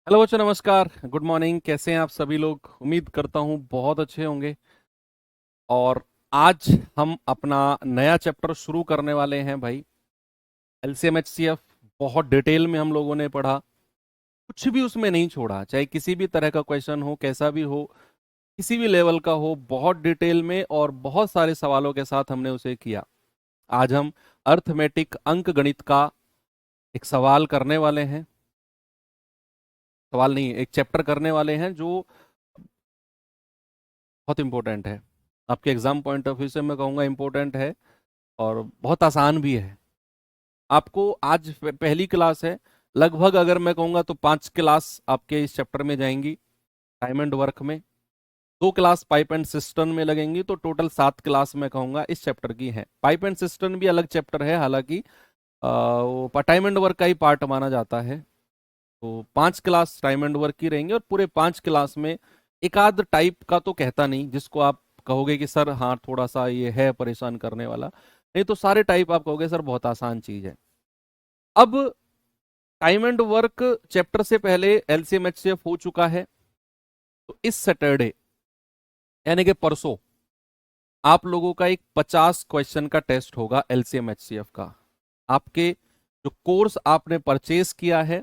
Hello बच्चों, नमस्कार, good morning. कैसे हैं आप सभी लोग? उम्मीद करता हूँ बहुत अच्छे होंगे। और आज हम अपना नया चैप्टर शुरू करने वाले हैं भाई। एलसीएम एचसीएफ बहुत डिटेल में हम लोगों ने पढ़ा। कुछ भी उसमें नहीं छोड़ा, चाहे किसी भी तरह का क्वेश्चन हो, कैसा भी हो, किसी भी लेवल का हो, बहुत डिटेल में और बहुत सारे सवालों के साथ हमने उसे किया। आज हम अर्थमेटिक अंक गणित का एक सवाल करने वाले हैं। सवाल नहीं, एक चैप्टर करने वाले हैं जो बहुत इंपॉर्टेंट है। आपके एग्जाम पॉइंट ऑफ व्यू से मैं कहूँगा इंपॉर्टेंट है और बहुत आसान भी है। आपको आज पहली क्लास है। लगभग अगर मैं कहूँगा तो 5 क्लास आपके इस चैप्टर में जाएंगी। टाइम एंड वर्क में 2 क्लास पाइप एंड सिस्टम में लगेंगी, तो टोटल 7 क्लास मैं कहूँगा इस चैप्टर की है। पाइप एंड सिस्टम भी अलग चैप्टर है, हालांकि वो टाइम एंड वर्क का ही पार्ट माना जाता है। तो 5 क्लास टाइम एंड वर्क की रहेंगी और पूरे 5 क्लास में एक आध टाइप का तो कहता नहीं जिसको आप कहोगे कि सर हाँ थोड़ा सा ये है परेशान करने वाला, नहीं तो सारे टाइप आप कहोगे सर बहुत आसान चीज है। अब टाइम एंड वर्क चैप्टर से पहले एलसीएम एचसीएफ हो चुका है। तो इस सैटरडे यानी कि परसों आप लोगों का एक 50 क्वेश्चन का टेस्ट होगा एलसीएम एचसीएफ का। आपके जो कोर्स आपने परचेज किया है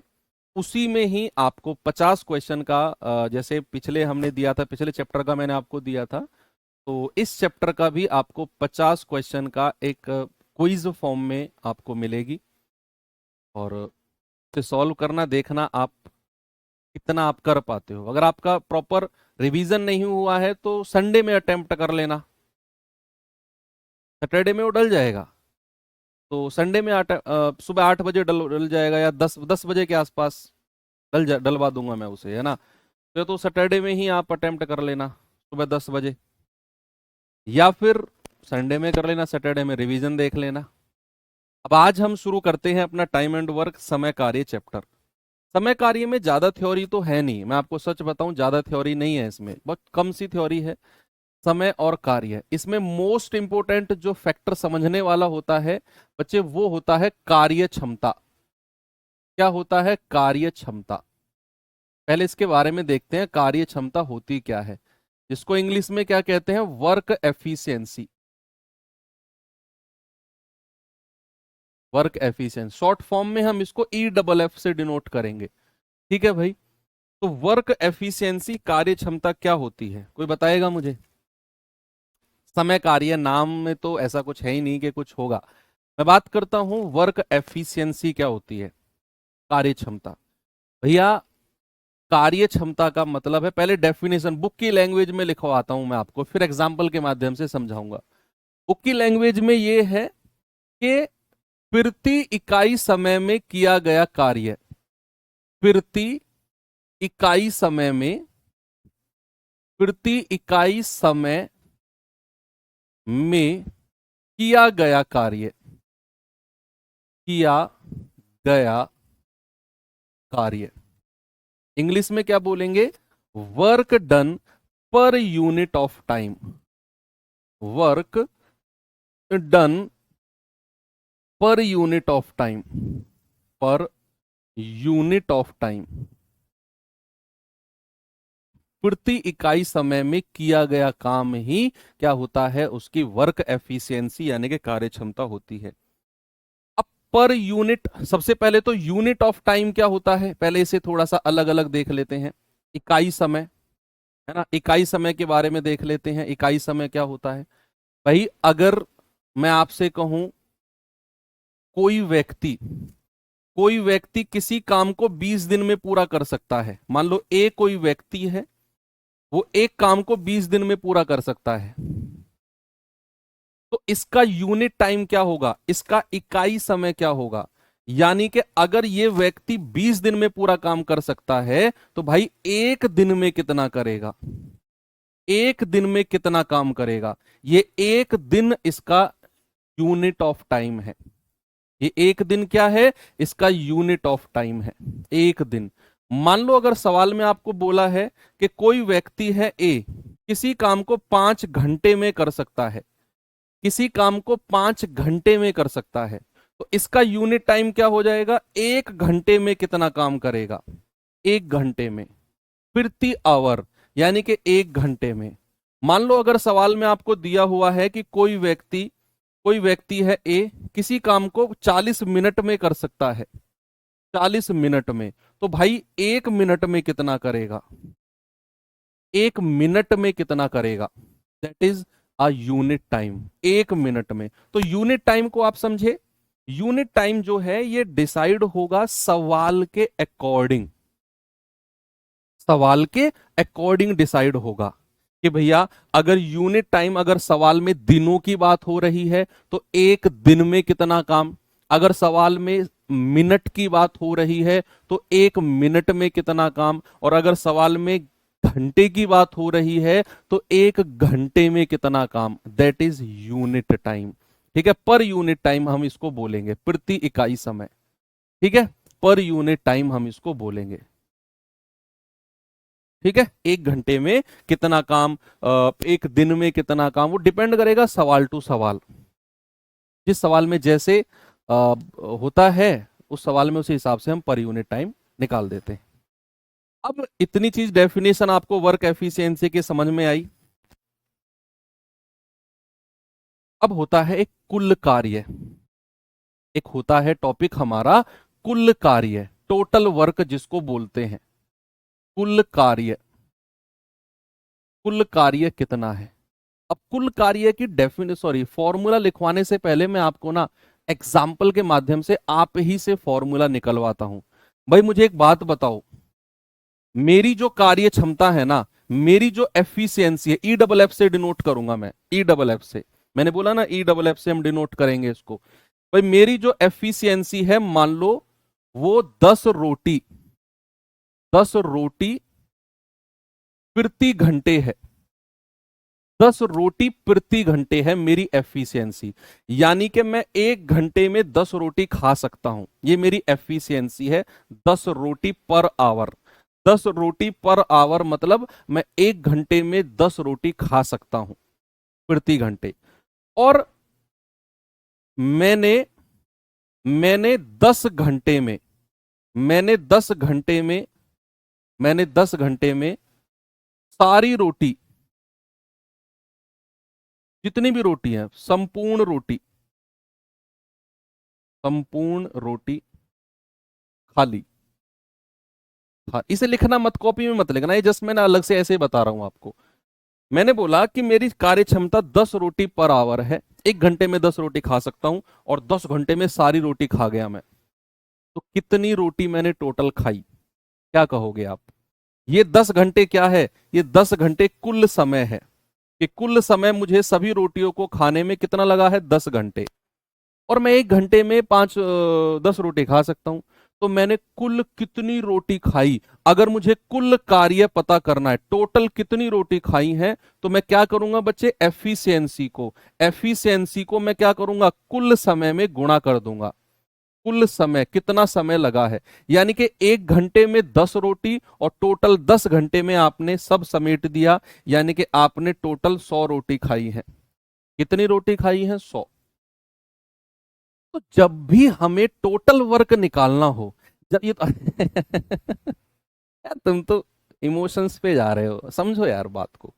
उसी में ही आपको 50 क्वेश्चन का जैसे पिछले हमने दिया था, पिछले चैप्टर का मैंने आपको दिया था, तो इस चैप्टर का भी आपको 50 क्वेश्चन का एक क्विज फॉर्म में आपको मिलेगी। और इसे सॉल्व करना देखना आप कितना आप कर पाते हो। अगर आपका प्रॉपर रिवीजन नहीं हुआ है तो संडे में अटेम्प्ट कर लेना, सैटरडे में वो डल जाएगा। तो संडे में सुबह 8 बजे डल जाएगा या 10 बजे के आसपास डलवा दूंगा मैं उसे, है ना। तो सैटरडे में ही आप अटेम्प्ट कर लेना सुबह 10 बजे, या फिर संडे में कर लेना, सैटरडे में रिवीजन देख लेना। अब आज हम शुरू करते हैं अपना टाइम एंड वर्क समय कार्य चैप्टर। समय कार्य में ज्यादा थ्योरी तो है नहीं, मैं आपको सच बताऊं, ज्यादा थ्योरी नहीं है इसमें, बहुत कम सी थ्योरी है। समय और कार्य, इसमें मोस्ट इंपोर्टेंट जो फैक्टर समझने वाला होता है बच्चे, वो होता है कार्य क्षमता। क्या होता है? कार्य क्षमता। पहले इसके बारे में देखते हैं कार्य क्षमता होती क्या है, जिसको इंग्लिश में क्या कहते हैं? Work efficiency. Work efficiency short form में हम इसको EFF से डिनोट करेंगे। ठीक है भाई। तो वर्क एफिशिएंसी कार्य क्षमता क्या होती है, कोई बताएगा मुझे? समय कार्य नाम में तो ऐसा कुछ है ही नहीं कि कुछ होगा। मैं बात करता हूं वर्क एफिशिएंसी क्या होती है, कार्य क्षमता। भैया कार्य क्षमता का मतलब है, पहले डेफिनेशन बुक की लैंग्वेज में लिखवाता हूं मैं आपको, फिर एग्जाम्पल के माध्यम से समझाऊंगा। बुक की लैंग्वेज में ये है कि प्रति इकाई समय में किया गया कार्य, प्रति इकाई समय में, प्रति इकाई समय में किया गया कार्य, किया गया कार्य। इंग्लिश में क्या बोलेंगे? Work done per unit of time. Work done per unit of time, per unit of time, प्रति इकाई समय में किया गया काम ही क्या होता है? उसकी वर्क एफिशिएंसी यानी कि कार्य क्षमता होती है। अब पर यूनिट, सबसे पहले तो यूनिट ऑफ टाइम क्या होता है, पहले इसे थोड़ा सा अलग अलग देख लेते हैं। इकाई समय, है ना, इकाई समय के बारे में देख लेते हैं। इकाई समय क्या होता है भाई? अगर मैं आपसे कहूं कोई व्यक्ति, कोई व्यक्ति किसी काम को 20 दिन में पूरा कर सकता है, मान लो ए कोई व्यक्ति है, वो एक काम को 20 दिन में पूरा कर सकता है, तो इसका यूनिट टाइम क्या होगा? इसका इकाई समय क्या होगा? यानी कि अगर ये व्यक्ति 20 दिन में पूरा काम कर सकता है तो भाई एक दिन में कितना करेगा? एक दिन में कितना काम करेगा? ये एक दिन इसका यूनिट ऑफ टाइम है। ये एक दिन क्या है? इसका यूनिट ऑफ टाइम है, एक दिन। मान लो अगर सवाल में आपको बोला है कि कोई व्यक्ति है ए, किसी काम को 5 घंटे में कर सकता है, किसी काम को 5 घंटे में कर सकता है, तो इसका यूनिट टाइम क्या हो जाएगा? एक घंटे में कितना काम करेगा? एक घंटे में, प्रति आवर यानी कि एक घंटे में। मान लो अगर सवाल में आपको दिया हुआ है कि कोई व्यक्ति है ए, किसी काम को 40 मिनट में कर सकता है, 40 मिनट में, तो भाई एक मिनट में कितना करेगा, एक मिनट में कितना करेगा, that is a unit time, एक मिनट में। तो यूनिट टाइम को आप समझे, यूनिट टाइम जो है ये डिसाइड होगा सवाल के अकॉर्डिंग, सवाल के अकॉर्डिंग डिसाइड होगा कि भैया अगर यूनिट टाइम, अगर सवाल में दिनों की बात हो रही है तो एक दिन में कितना काम, अगर सवाल में मिनट की बात हो रही है तो एक मिनट में कितना काम, और अगर सवाल में घंटे की बात हो रही है तो एक घंटे में कितना काम, दैट इज यूनिट टाइम। ठीक है, पर यूनिट टाइम हम इसको बोलेंगे, प्रति इकाई समय। ठीक है, पर यूनिट टाइम हम इसको बोलेंगे। ठीक है, एक घंटे में कितना काम, एक दिन में कितना काम, वो डिपेंड करेगा सवाल टू सवाल, जिस सवाल में जैसे होता है उस सवाल में उसी हिसाब से हम पर यूनिट टाइम निकाल देते हैं। अब इतनी चीज डेफिनेशन आपको वर्क एफिशिएंसी की समझ में आई। अब होता है एक कुल कार्य, एक होता है टॉपिक हमारा कुल कार्य, टोटल वर्क जिसको बोलते हैं, कुल कार्य, कुल कार्य कितना है। अब कुल कार्य की फॉर्मूला लिखवाने से पहले मैं आपको ना एग्जाम्पल के माध्यम से आप ही से फॉर्मूला निकलवाता हूं। भाई मुझे एक बात बताओ, मेरी जो कार्य क्षमता है ना, मेरी जो एफिशिएंसी है, ई डबल एफ से डिनोट करूंगा मैं, ई डबल एफ से, मैंने बोला ना ई डबल एफ से हम डिनोट करेंगे इसको। भाई मेरी जो एफिशिएंसी है, मान लो वो 10 रोटी, 10 रोटी प्रति घंटे है, 10 रोटी प्रति घंटे है मेरी एफिशिएंसी, यानी कि मैं एक घंटे में 10 रोटी खा सकता हूं, ये मेरी एफिशिएंसी है, 10 रोटी पर आवर। 10 रोटी पर आवर मतलब मैं एक घंटे में 10 रोटी खा सकता हूं प्रति घंटे। और मैंने मैंने 10 घंटे में, मैंने 10 घंटे में, मैंने 10 घंटे में सारी रोटी, जितनी भी रोटी है, संपूर्ण रोटी, संपूर्ण रोटी खा ली। हाँ, इसे लिखना मत, कॉपी में मत लिखना, ये जस्ट मैंने अलग से ऐसे ही बता रहा हूं आपको। मैंने बोला कि मेरी कार्य क्षमता 10 रोटी पर आवर है, एक घंटे में 10 रोटी खा सकता हूं, और 10 घंटे में सारी रोटी खा गया मैं, तो कितनी रोटी मैंने टोटल खाई, क्या कहोगे आप। ये 10 घंटे क्या है, ये 10 घंटे कुल समय है, कि कुल समय मुझे सभी रोटियों को खाने में कितना लगा है, 10 घंटे, और मैं एक घंटे में 10 रोटी खा सकता हूं। तो मैंने कुल कितनी रोटी खाई, अगर मुझे कुल कार्य पता करना है, टोटल कितनी रोटी खाई है, तो मैं क्या करूंगा बच्चे, एफिशिएंसी को मैं क्या करूंगा, कुल समय में गुणा कर दूंगा। कुल समय, कितना समय लगा है, यानी कि एक घंटे में 10 रोटी, और टोटल 10 घंटे में आपने सब समेट दिया, यानी कि आपने टोटल 100 रोटी खाई है। कितनी रोटी खाई है, 100। तो जब भी हमें टोटल वर्क निकालना हो, जब ये तो यार तुम तो इमोशंस पे जा रहे हो, समझो यार बात को,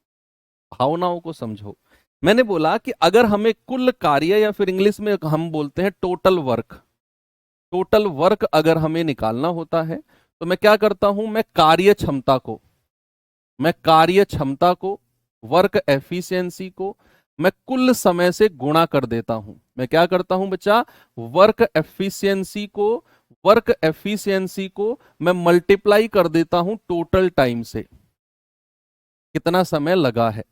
भावनाओं को समझो। मैंने बोला कि अगर हमें कुल कार्य, या फिर इंग्लिश में हम बोलते हैं टोटल वर्क, टोटल वर्क अगर हमें निकालना होता है, तो मैं क्या करता हूं, मैं कार्य क्षमता को, वर्क एफिशिएंसी को मैं कुल समय से गुणा कर देता हूं। मैं क्या करता हूं बच्चा, वर्क एफिशिएंसी को मैं मल्टीप्लाई कर देता हूं टोटल टाइम से, कितना समय लगा है।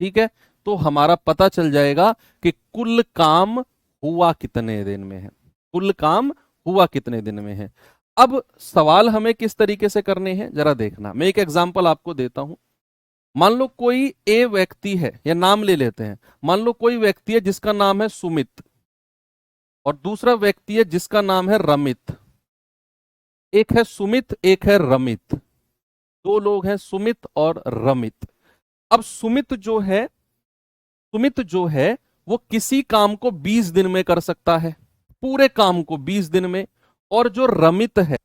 ठीक है, तो हमारा पता चल जाएगा कि कुल काम हुआ कितने दिन में है, कुल काम हुआ कितने दिन में है। अब सवाल हमें किस तरीके से करने हैं जरा देखना, मैं एक एग्जांपल आपको देता हूं। मान लो कोई ए व्यक्ति है, या नाम ले लेते हैं, मान लो कोई व्यक्ति है जिसका नाम है सुमित, और दूसरा व्यक्ति है जिसका नाम है रमित। एक है सुमित, एक है रमित, दो लोग हैं सुमित और रमित। अब सुमित जो है वो किसी काम को 20 दिन में कर सकता है, पूरे काम को 20 दिन में, और जो रमित है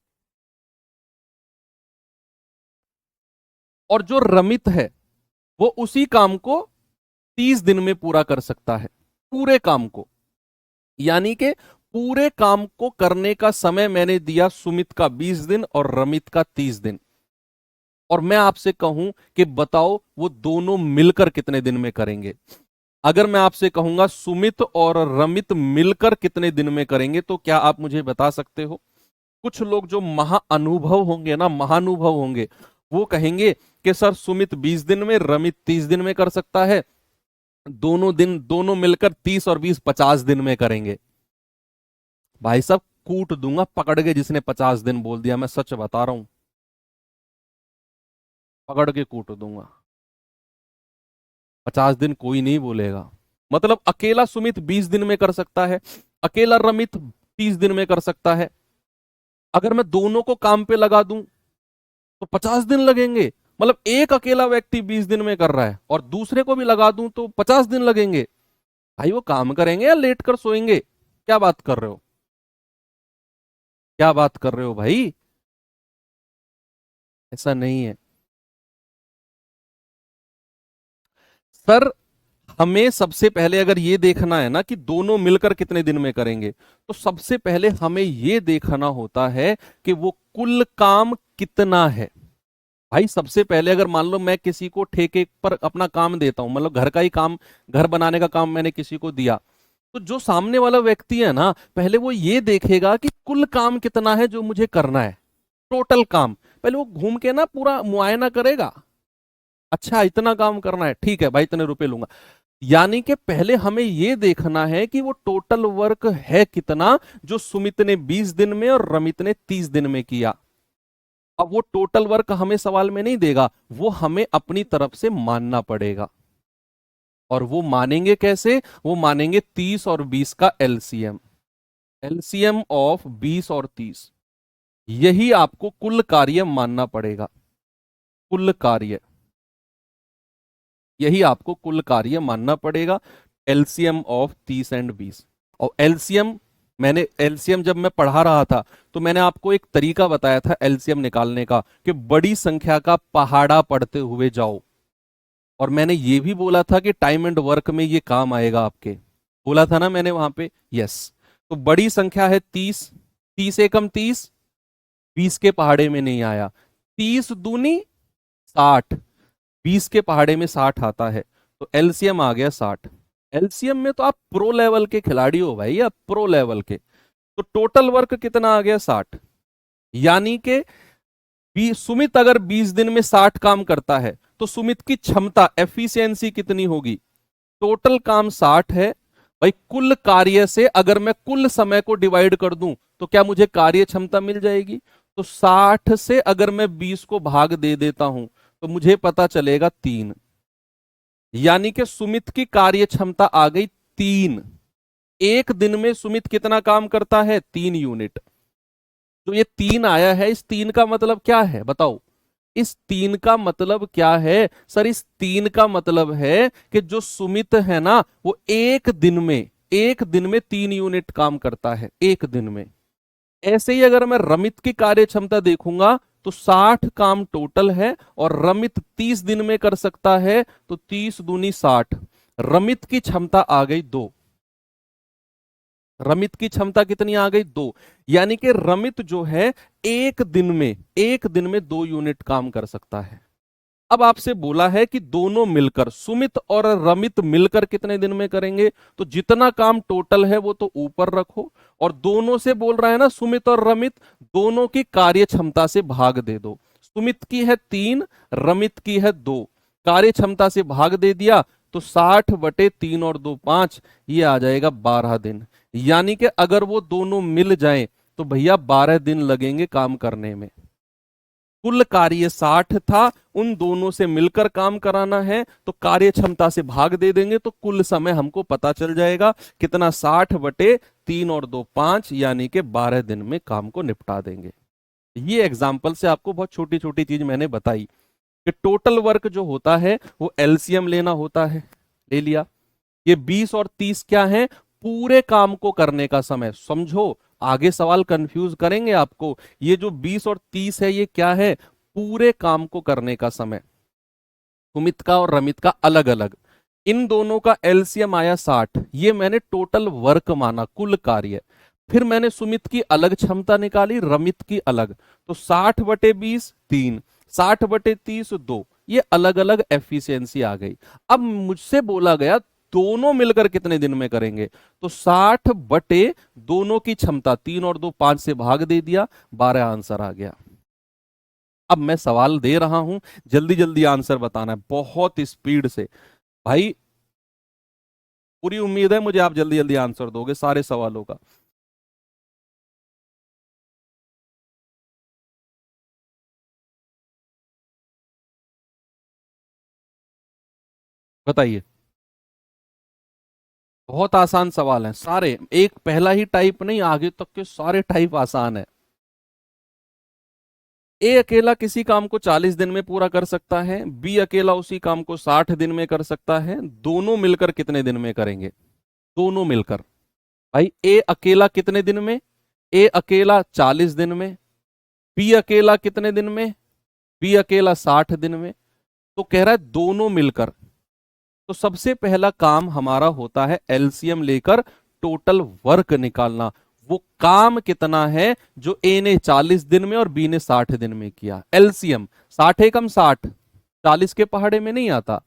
और जो रमित है वो उसी काम को 30 दिन में पूरा कर सकता है, पूरे काम को। यानी कि पूरे काम को करने का समय मैंने दिया सुमित का 20 दिन और रमित का 30 दिन। और मैं आपसे कहूं कि बताओ वो दोनों मिलकर कितने दिन में करेंगे। अगर मैं आपसे कहूंगा सुमित और रमित मिलकर कितने दिन में करेंगे, तो क्या आप मुझे बता सकते हो? कुछ लोग जो महाअनुभव होंगे ना, महानुभव होंगे, वो कहेंगे कि सर सुमित 20 दिन में, रमित 30 दिन में कर सकता है। दोनों मिलकर 30 और 20 50 दिन में करेंगे। भाई साहब कूट दूंगा पकड़ के जिसने 50 दिन बोल दिया, मैं सच बता रहा हूं, पकड़ के कूट दूंगा। 50 दिन कोई नहीं बोलेगा। मतलब अकेला सुमित 20 दिन में कर सकता है, अकेला रमित 30 दिन में कर सकता है। अगर मैं दोनों को काम पे लगा दूं तो 50 दिन लगेंगे। मतलब एक अकेला व्यक्ति 20 दिन में कर रहा है और दूसरे को भी लगा दूं तो 50 दिन लगेंगे। भाई वो काम करेंगे या लेट कर सोएंगे? क्या बात कर रहे हो, क्या बात कर रहे हो भाई? ऐसा नहीं है सर। हमें सबसे पहले अगर ये देखना है ना कि दोनों मिलकर कितने दिन में करेंगे, तो सबसे पहले हमें ये देखना होता है कि वो कुल काम कितना है। भाई सबसे पहले अगर मान लो मैं किसी को ठेके पर अपना काम देता हूं, मतलब घर का ही काम, घर बनाने का काम मैंने किसी को दिया, तो जो सामने वाला व्यक्ति है ना, पहले वो ये देखेगा कि कुल काम कितना है जो मुझे करना है, टोटल काम। पहले वो घूम के ना पूरा मुआयना करेगा। अच्छा इतना काम करना है, ठीक है भाई इतने रुपए लूंगा। यानी कि पहले हमें यह देखना है कि वो टोटल वर्क है कितना जो सुमित ने 20 दिन में और रमित ने 30 दिन में किया। अब वो टोटल वर्क हमें सवाल में नहीं देगा, वो हमें अपनी तरफ से मानना पड़ेगा। और वो मानेंगे कैसे? वो मानेंगे 30 और 20 का एलसीएम, एलसीएम ऑफ 20 और 30। यही आपको कुल कार्य मानना पड़ेगा, कुल कार्य, यही आपको कुल कार्य मानना पड़ेगा। LCM of 30 and 20। और एलसीएम, मैंने एलसीएम जब मैं पढ़ा रहा था तो मैंने आपको एक तरीका बताया था एलसीएम निकालने का, कि बड़ी संख्या का पहाड़ा पढ़ते हुए जाओ। और मैंने ये भी बोला था कि टाइम एंड वर्क में ये काम आएगा आपके, बोला था ना मैंने वहां पे, यस। तो बड़ी संख्या है 30, 30 एकम 30, 20 के पहाड़े में नहीं आया। 30 दूनी 60, 20 के पहाड़े में 60 आता है, तो एलसीएम आ गया 60। एलसीएम में तो आप प्रो लेवल के खिलाड़ी हो भाई, आप प्रो लेवल के। तो टोटल वर्क कितना आ गया? 60। यानी कि सुमित अगर 20 दिन में 60 काम करता है तो सुमित की क्षमता, एफिशिएंसी कितनी होगी? टोटल काम 60 है भाई, कुल कार्य से अगर मैं कुल समय को डिवाइड कर दूं तो क्या मुझे कार्य क्षमता मिल जाएगी? तो 60 से अगर मैं 20 को भाग दे देता हूं तो मुझे पता चलेगा 3। यानी कि सुमित की कार्य क्षमता आ गई 3। एक दिन में सुमित कितना काम करता है? 3 यूनिट। तो ये 3 आया है, इस 3 का मतलब क्या है बताओ? इस 3 का मतलब क्या है सर? इस 3 का मतलब है कि जो सुमित है ना, वो एक दिन में 3 यूनिट काम करता है, एक दिन में। ऐसे ही अगर मैं रमित की कार्य क्षमता देखूंगा तो 60 काम टोटल है और रमित 30 दिन में कर सकता है, तो 30 दूनी 60। रमित की क्षमता आ गई 2। रमित की क्षमता कितनी आ गई? 2। यानी कि रमित जो है एक दिन में 2 यूनिट काम कर सकता है। अब आपसे बोला है कि दोनों मिलकर, सुमित और रमित मिलकर कितने दिन में करेंगे, तो जितना काम टोटल है वो तो ऊपर रखो, और दोनों से बोल रहा है ना सुमित और रमित, दोनों की कार्य क्षमता से भाग दे दो। सुमित की है 3, रमित की है 2, कार्य क्षमता से भाग दे दिया तो 60/3 और 2 5, ये आ जाएगा 12 दिन। यानी कि अगर वो दोनों मिल जाएं तो भैया 12 दिन लगेंगे काम करने में। कुल कार्य 60 था, उन दोनों से मिलकर काम कराना है तो कार्य क्षमता से भाग दे देंगे तो कुल समय हमको पता चल जाएगा कितना, 60/3 और 2 5, यानी कि 12 दिन में काम को निपटा देंगे। ये एग्जाम्पल से आपको बहुत छोटी छोटी चीज मैंने बताई कि टोटल वर्क जो होता है वो एलसीएम लेना होता है, ले लिया। ये 20 और 30 क्या है? पूरे काम को करने का समय। समझो, आगे सवाल कंफ्यूज करेंगे आपको। ये जो 20 और 30 है ये क्या है? पूरे काम को करने का समय। सुमित का और रमित का अलग अलग, इन दोनों का एलसीएम आया 60, ये मैंने टोटल वर्क माना, कुल कार्य। फिर मैंने सुमित की अलग क्षमता निकाली, रमित की अलग, तो 60/20 3, 60/30 2, ये अलग अलग एफिशिएंसी आ गई। अब मुझसे बोला गया दोनों मिलकर कितने दिन में करेंगे, तो 60 बटे दोनों की क्षमता, 3 और 2 5 से भाग दे दिया, 12 आंसर आ गया। अब मैं सवाल दे रहा हूं, जल्दी जल्दी आंसर बताना है, बहुत स्पीड से भाई। पूरी उम्मीद है मुझे आप जल्दी जल्दी आंसर दोगे सारे सवालों का। बताइए। बहुत आसान सवाल है सारे, एक पहला ही टाइप नहीं, आगे तक के सारे टाइप आसान है। ए अकेला किसी काम को 40 दिन में पूरा कर सकता है, बी अकेला उसी काम को 60 दिन में कर सकता है, दोनों मिलकर कितने दिन में करेंगे? दोनों मिलकर। भाई ए अकेला कितने दिन में? ए अकेला 40 दिन में। बी अकेला कितने दिन में? बी अकेला 60 दिन में। तो कह रहा है दोनों मिलकर। तो सबसे पहला काम हमारा होता है एलसीएम लेकर टोटल वर्क निकालना, वो काम कितना है जो ए ने 40 दिन में और बी ने 60 दिन में किया। एलसीएम 60 एकम 60, 40 के पहाड़े में नहीं आता,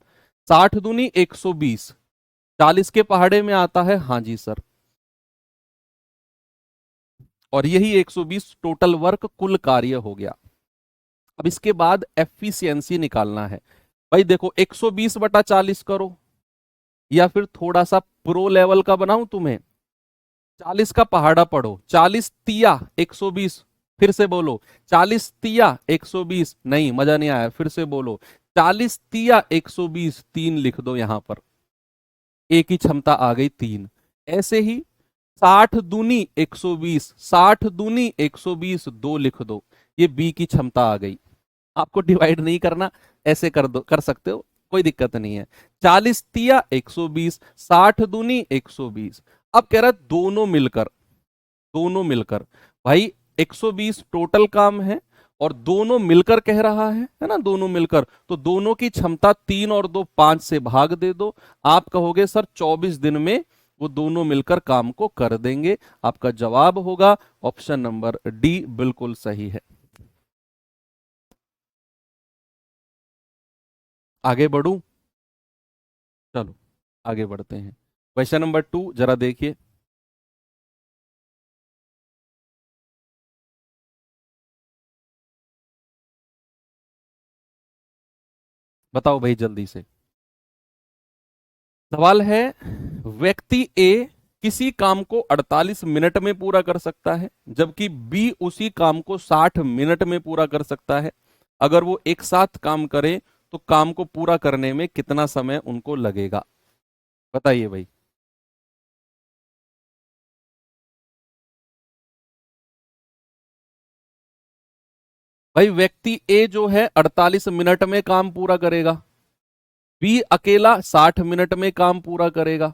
60 दूनी 120, 40 के पहाड़े में आता है, हाँ जी सर। और यही 120 टोटल वर्क कुल कार्य हो गया। अब इसके बाद एफिशिएंसी निकालना है। भाई देखो 120/40 करो, या फिर थोड़ा सा प्रो लेवल का बनाऊं तुम्हें, 40 का पहाड़ा पढ़ो, 40 तिया 120, फिर से बोलो 40 तिया 120, नहीं मजा नहीं आया, फिर से बोलो 40 तिया 120, 3 लिख दो यहां पर, एक ही क्षमता आ गई 3। ऐसे ही 60 दूनी 120, 60 दूनी 120, 2 लिख दो, ये बी की क्षमता आ गई। आपको डिवाइड नहीं करना, ऐसे कर दो, कर सकते हो, कोई दिक्कत नहीं है। 40 तिया 120, 60 दूनी 120। अब कह रहा है दोनों मिलकर, दोनों मिलकर। भाई 120 टोटल काम है, और दोनों मिलकर कह रहा है ना, दोनों मिलकर, तो दोनों की क्षमता 3 और 2 5 से भाग दे दो। आप कहोगे सर 24 दिन में वो दोनों मिलकर काम को कर देंगे। आपका जवाब होगा ऑप्शन नंबर डी, बिल्कुल सही है। आगे बढ़ू? चलो आगे बढ़ते हैं। क्वेश्चन नंबर 2 जरा देखिए। बताओ भाई जल्दी से। सवाल है, व्यक्ति ए किसी काम को 48 मिनट में पूरा कर सकता है, जबकि बी उसी काम को 60 मिनट में पूरा कर सकता है। अगर वो एक साथ काम करें तो काम को पूरा करने में कितना समय उनको लगेगा? बताइए भाई। भाई व्यक्ति ए जो है 48 मिनट में काम पूरा करेगा, बी अकेला 60 मिनट में काम पूरा करेगा।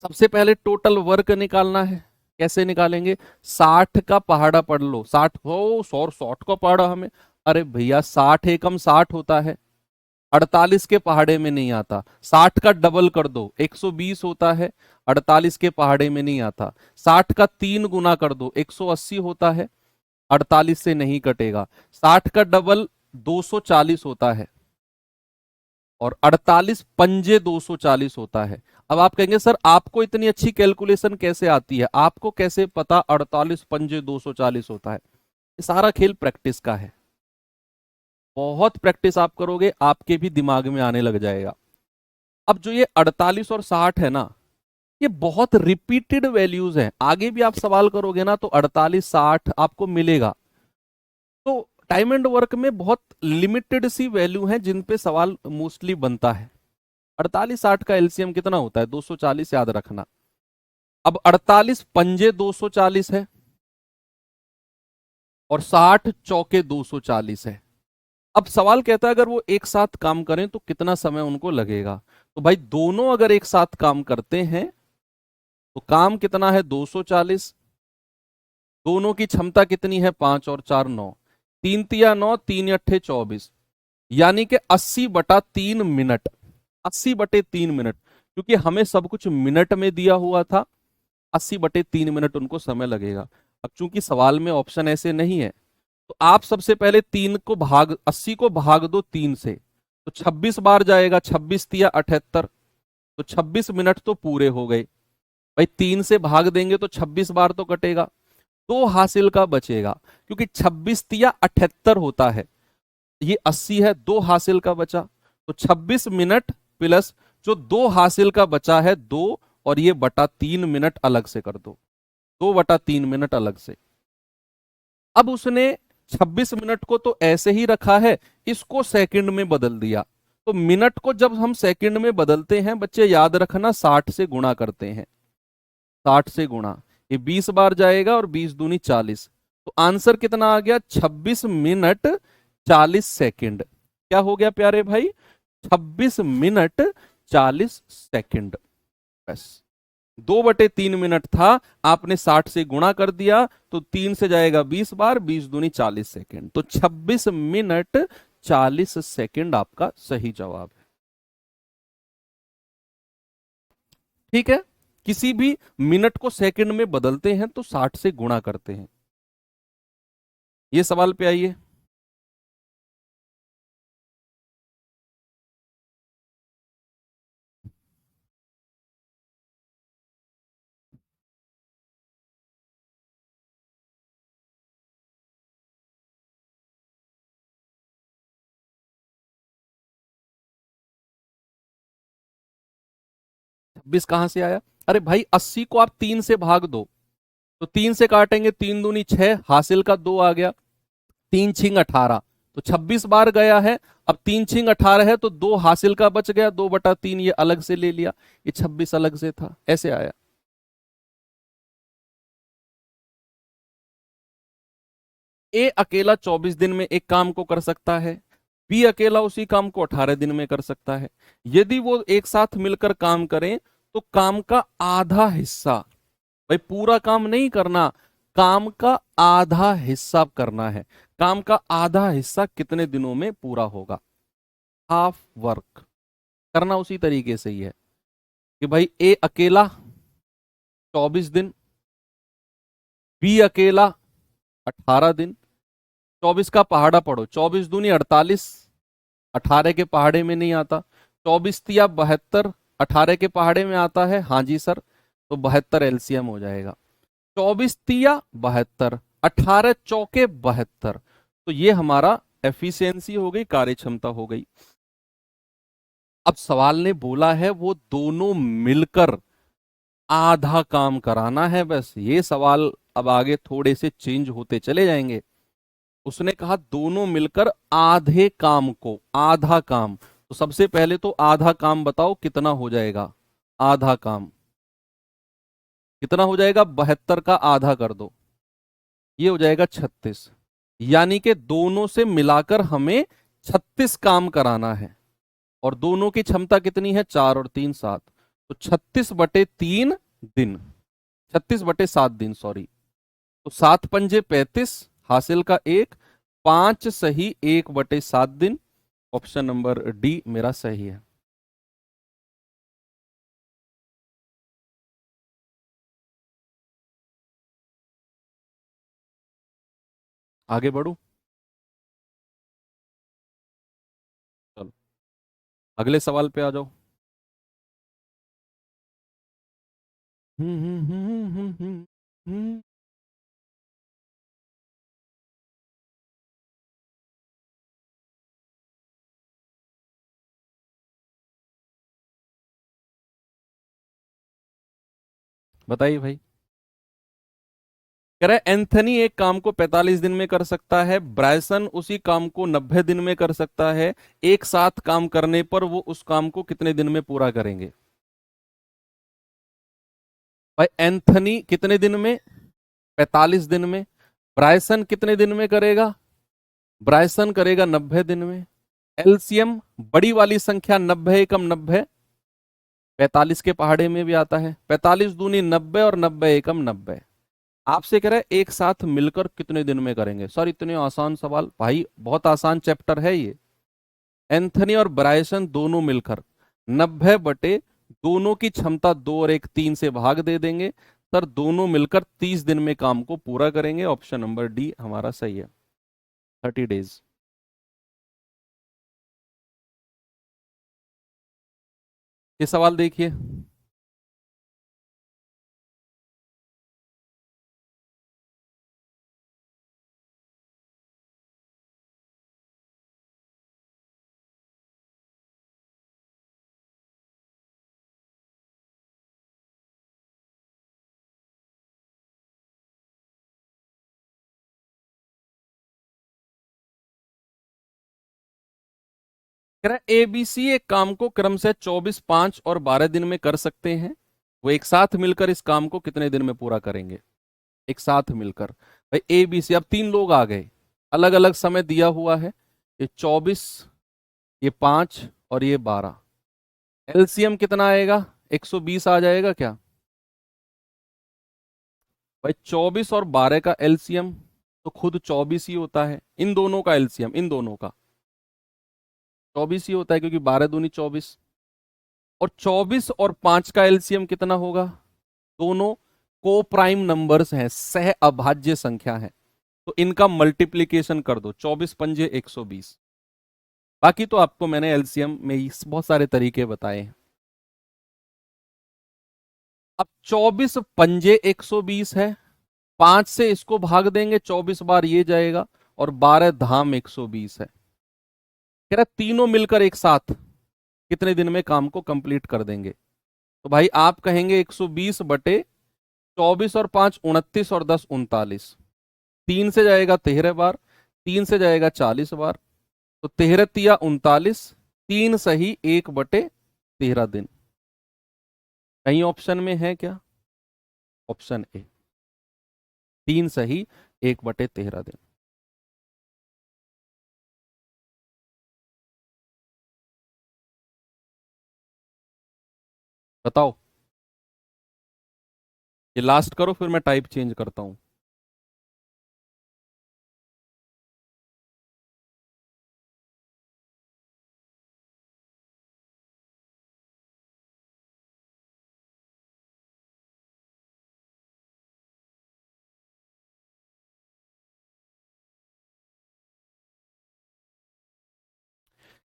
सबसे पहले टोटल वर्क निकालना है, कैसे निकालेंगे? 60 का पहाड़ा पढ़ लो, 60 हो, 100 का पहाड़ा हमें, अरे भैया 60 एकम 60 होता है, 48 के पहाड़े में नहीं आता। 60 का डबल कर दो, 120 होता है, 48 के पहाड़े में नहीं आता। 60 का 3 गुना कर दो, 180 होता है, 48 से नहीं कटेगा। 60 का डबल 240 होता है, और 48 पंजे 240 होता है। अब आप कहेंगे सर आपको इतनी अच्छी कैलकुलेशन कैसे आती है, आपको कैसे पता 48 पंजे 240 होता है? ये सारा खेल प्रैक्टिस का है, बहुत प्रैक्टिस आप करोगे आपके भी दिमाग में आने लग जाएगा। अब जो ये 48 और 60 है ना, ये बहुत रिपीटेड वैल्यूज हैं, आगे भी आप सवाल करोगे ना तो 48 60 आपको मिलेगा। तो टाइम एंड वर्क में बहुत लिमिटेड सी वैल्यू हैं जिन पे सवाल मोस्टली बनता है। 48 60 का एलसीएम कितना होता है? 240, याद रखना। अब 48 पंजे 240 है, और 60 चौके 240 है। अब सवाल कहता है अगर वो एक साथ काम करें तो कितना समय उनको लगेगा? तो भाई दोनों अगर एक साथ काम करते हैं तो काम कितना है? 240। दोनों की क्षमता कितनी है? 5 और 4 9, 3 तिया 9, 3 अट्ठे 24। यानी कि 80/3 मिनट, 80/3 मिनट, क्योंकि हमें सब कुछ मिनट में दिया हुआ था। 80/3 मिनट उनको समय लगेगा। अब चूंकि सवाल में ऑप्शन ऐसे नहीं है, तो आप सबसे पहले 80 को भाग दो 3 से, तो 26 बार जाएगा, 26×3 = 78, तो 26 मिनट तो पूरे हो गए। भाई 3 से भाग देंगे तो 26 बार तो कटेगा, 2 हासिल का बचेगा, क्योंकि 26×3 = 78 होता है, ये 80 है, 2 हासिल का बचा, तो 26 मिनट प्लस जो 2 हासिल का बचा है 2, और ये बटा 3 मिनट अलग से कर दो, 2/3 मिनट अलग से। अब उसने 26 मिनट को तो ऐसे ही रखा है, इसको सेकंड में बदल दिया। तो मिनट को जब हम सेकंड में बदलते हैं बच्चे, याद रखना 60 से गुणा करते हैं, 60 से गुणा, ये 20 बार जाएगा और 20 दूनी 40, तो आंसर कितना आ गया? 26 मिनट 40 सेकंड। क्या हो गया प्यारे भाई? 26 मिनट 40 सेकंड। बस 2/3 मिनट था, आपने 60 से गुणा कर दिया, तो 3 से जाएगा 20 बार, 20 दूनी 40 सेकंड, तो 26 मिनट 40 सेकंड आपका सही जवाब है। ठीक है, किसी भी मिनट को सेकंड में बदलते हैं तो 60 से गुणा करते हैं। ये सवाल पे आइए। 26 कहां से आया? अरे भाई 80 को आप 3 से भाग दो, तो 3 से काटेंगे, 3 दूनी 6, हासिल का 2 आ गया, 3×6 = 18, तो 26 बार गया है। अब 3×6 = 18 है, तो 2 हासिल का बच गया, 2/3 ये अलग से ले लिया, ये 26 अलग से था, ऐसे आया। ए अकेला 24 दिन में एक काम को कर सकता है, बी अकेला उसी काम को 18 दिन में कर सकता है। यदि वो एक साथ मिलकर काम करें तो काम का आधा हिस्सा, भाई पूरा काम नहीं करना, काम का आधा हिस्सा करना है। काम का आधा हिस्सा कितने दिनों में पूरा होगा? हाफ वर्क करना उसी तरीके से ही है कि भाई ए अकेला 24 दिन, बी अकेला 18 दिन। 24 का पहाड़ा पढ़ो, 24 दूनी 48, 18 के पहाड़े में नहीं आता। 24×3 = 72, 18 के पहाड़े में आता है, हाँ जी सर, तो 72 एलसीएम हो जाएगा। 24×3 = 72, 18×4 = 72, तो ये हमारा एफिशिएंसी हो गई, कार्य क्षमता हो गई। अब सवाल ने बोला है वो दोनों मिलकर आधा काम कराना है, बस ये सवाल अब आगे थोड़े से चेंज होते चले जाएंगे। उसने कहा दोनों मिलकर आधे काम को, आधा काम, तो सबसे पहले तो आधा काम बताओ कितना हो जाएगा? आधा काम कितना हो जाएगा? 72 का आधा कर दो, ये हो जाएगा 36। यानी कि दोनों से मिलाकर हमें 36 काम कराना है, और दोनों की क्षमता कितनी है? 4 और 3 7, तो 36/3 दिन, 36/7 दिन, सॉरी, तो 7×5 = 35, हासिल का 1, 5 सही 1/7 दिन। ऑप्शन नंबर डी मेरा सही है। आगे बढ़ू? चलो अगले सवाल पे आ जाओ। हम्म हम्म हम्म हम्म हम्म हम्म। बताइए भाई। कह रहा है एंथनी एक काम को 45 दिन में कर सकता है, ब्रायसन उसी काम को 90 दिन में कर सकता है, एक साथ काम करने पर वो उस काम को कितने दिन में पूरा करेंगे? भाई एंथनी कितने दिन में? 45 दिन में। ब्रायसन कितने दिन में करेगा? ब्रायसन करेगा 90 दिन में। एलसीएम बड़ी वाली संख्या 90 एकम 90, 45 के पहाड़े में भी आता है, 45 दूनी 90 और 90 एकम 90। आपसे कह रहा है एक साथ मिलकर कितने दिन में करेंगे? सर इतने आसान सवाल, भाई बहुत आसान चैप्टर है ये। एंथनी और ब्रायसन दोनों मिलकर 90 बटे दोनों की क्षमता 2 और 1 3 से भाग दे देंगे। सर दोनों मिलकर 30 दिन में काम को पूरा करेंगे। ऑप्शन नंबर डी हमारा सही है, 30 डेज। ये सवाल देखिए, कह रहा है एबीसी एक काम को क्रम से 24, 5 और 12 दिन में कर सकते हैं। वो एक साथ मिलकर इस काम को कितने दिन में पूरा करेंगे? एक साथ मिलकर, भाई एबीसी, अब 3 लोग आ गए, अलग अलग समय दिया हुआ है। ये 24, ये 5 और ये 12। एलसीएम कितना आएगा? 120 आ जाएगा क्या? भाई 24 और 12 का एलसीएम तो खुद 24 ही होता है। इन दोनों का एलसीएम, इन दोनों का 24 ही होता है, क्योंकि 12 दूनी 24। और 24 और 5 का एलसीएम कितना होगा? दोनों को प्राइम नंबर्स हैं, सह अभाज्य संख्या है, तो इनका मल्टीप्लीकेशन कर दो, 24 पंजे 120। बाकी तो आपको मैंने एलसीएम में बहुत सारे तरीके बताए हैं। अब 24 पंजे 120 है, 5 से इसको भाग देंगे, 24 बार ये जाएगा, और 12 धाम 120 है। कह रहा तीनों मिलकर एक साथ कितने दिन में काम को कंप्लीट कर देंगे? तो भाई आप कहेंगे 120 बटे 24 और 5 29 और 10 39। 3 से जाएगा 13 बार, 3 से जाएगा 40 बार, तो 13 तिया 39, 3 सही 1/13 दिन। कहीं ऑप्शन में है क्या? ऑप्शन ए, 3 सही 1/13 दिन। बताओ, ये लास्ट करो, फिर मैं टाइप चेंज करता हूं।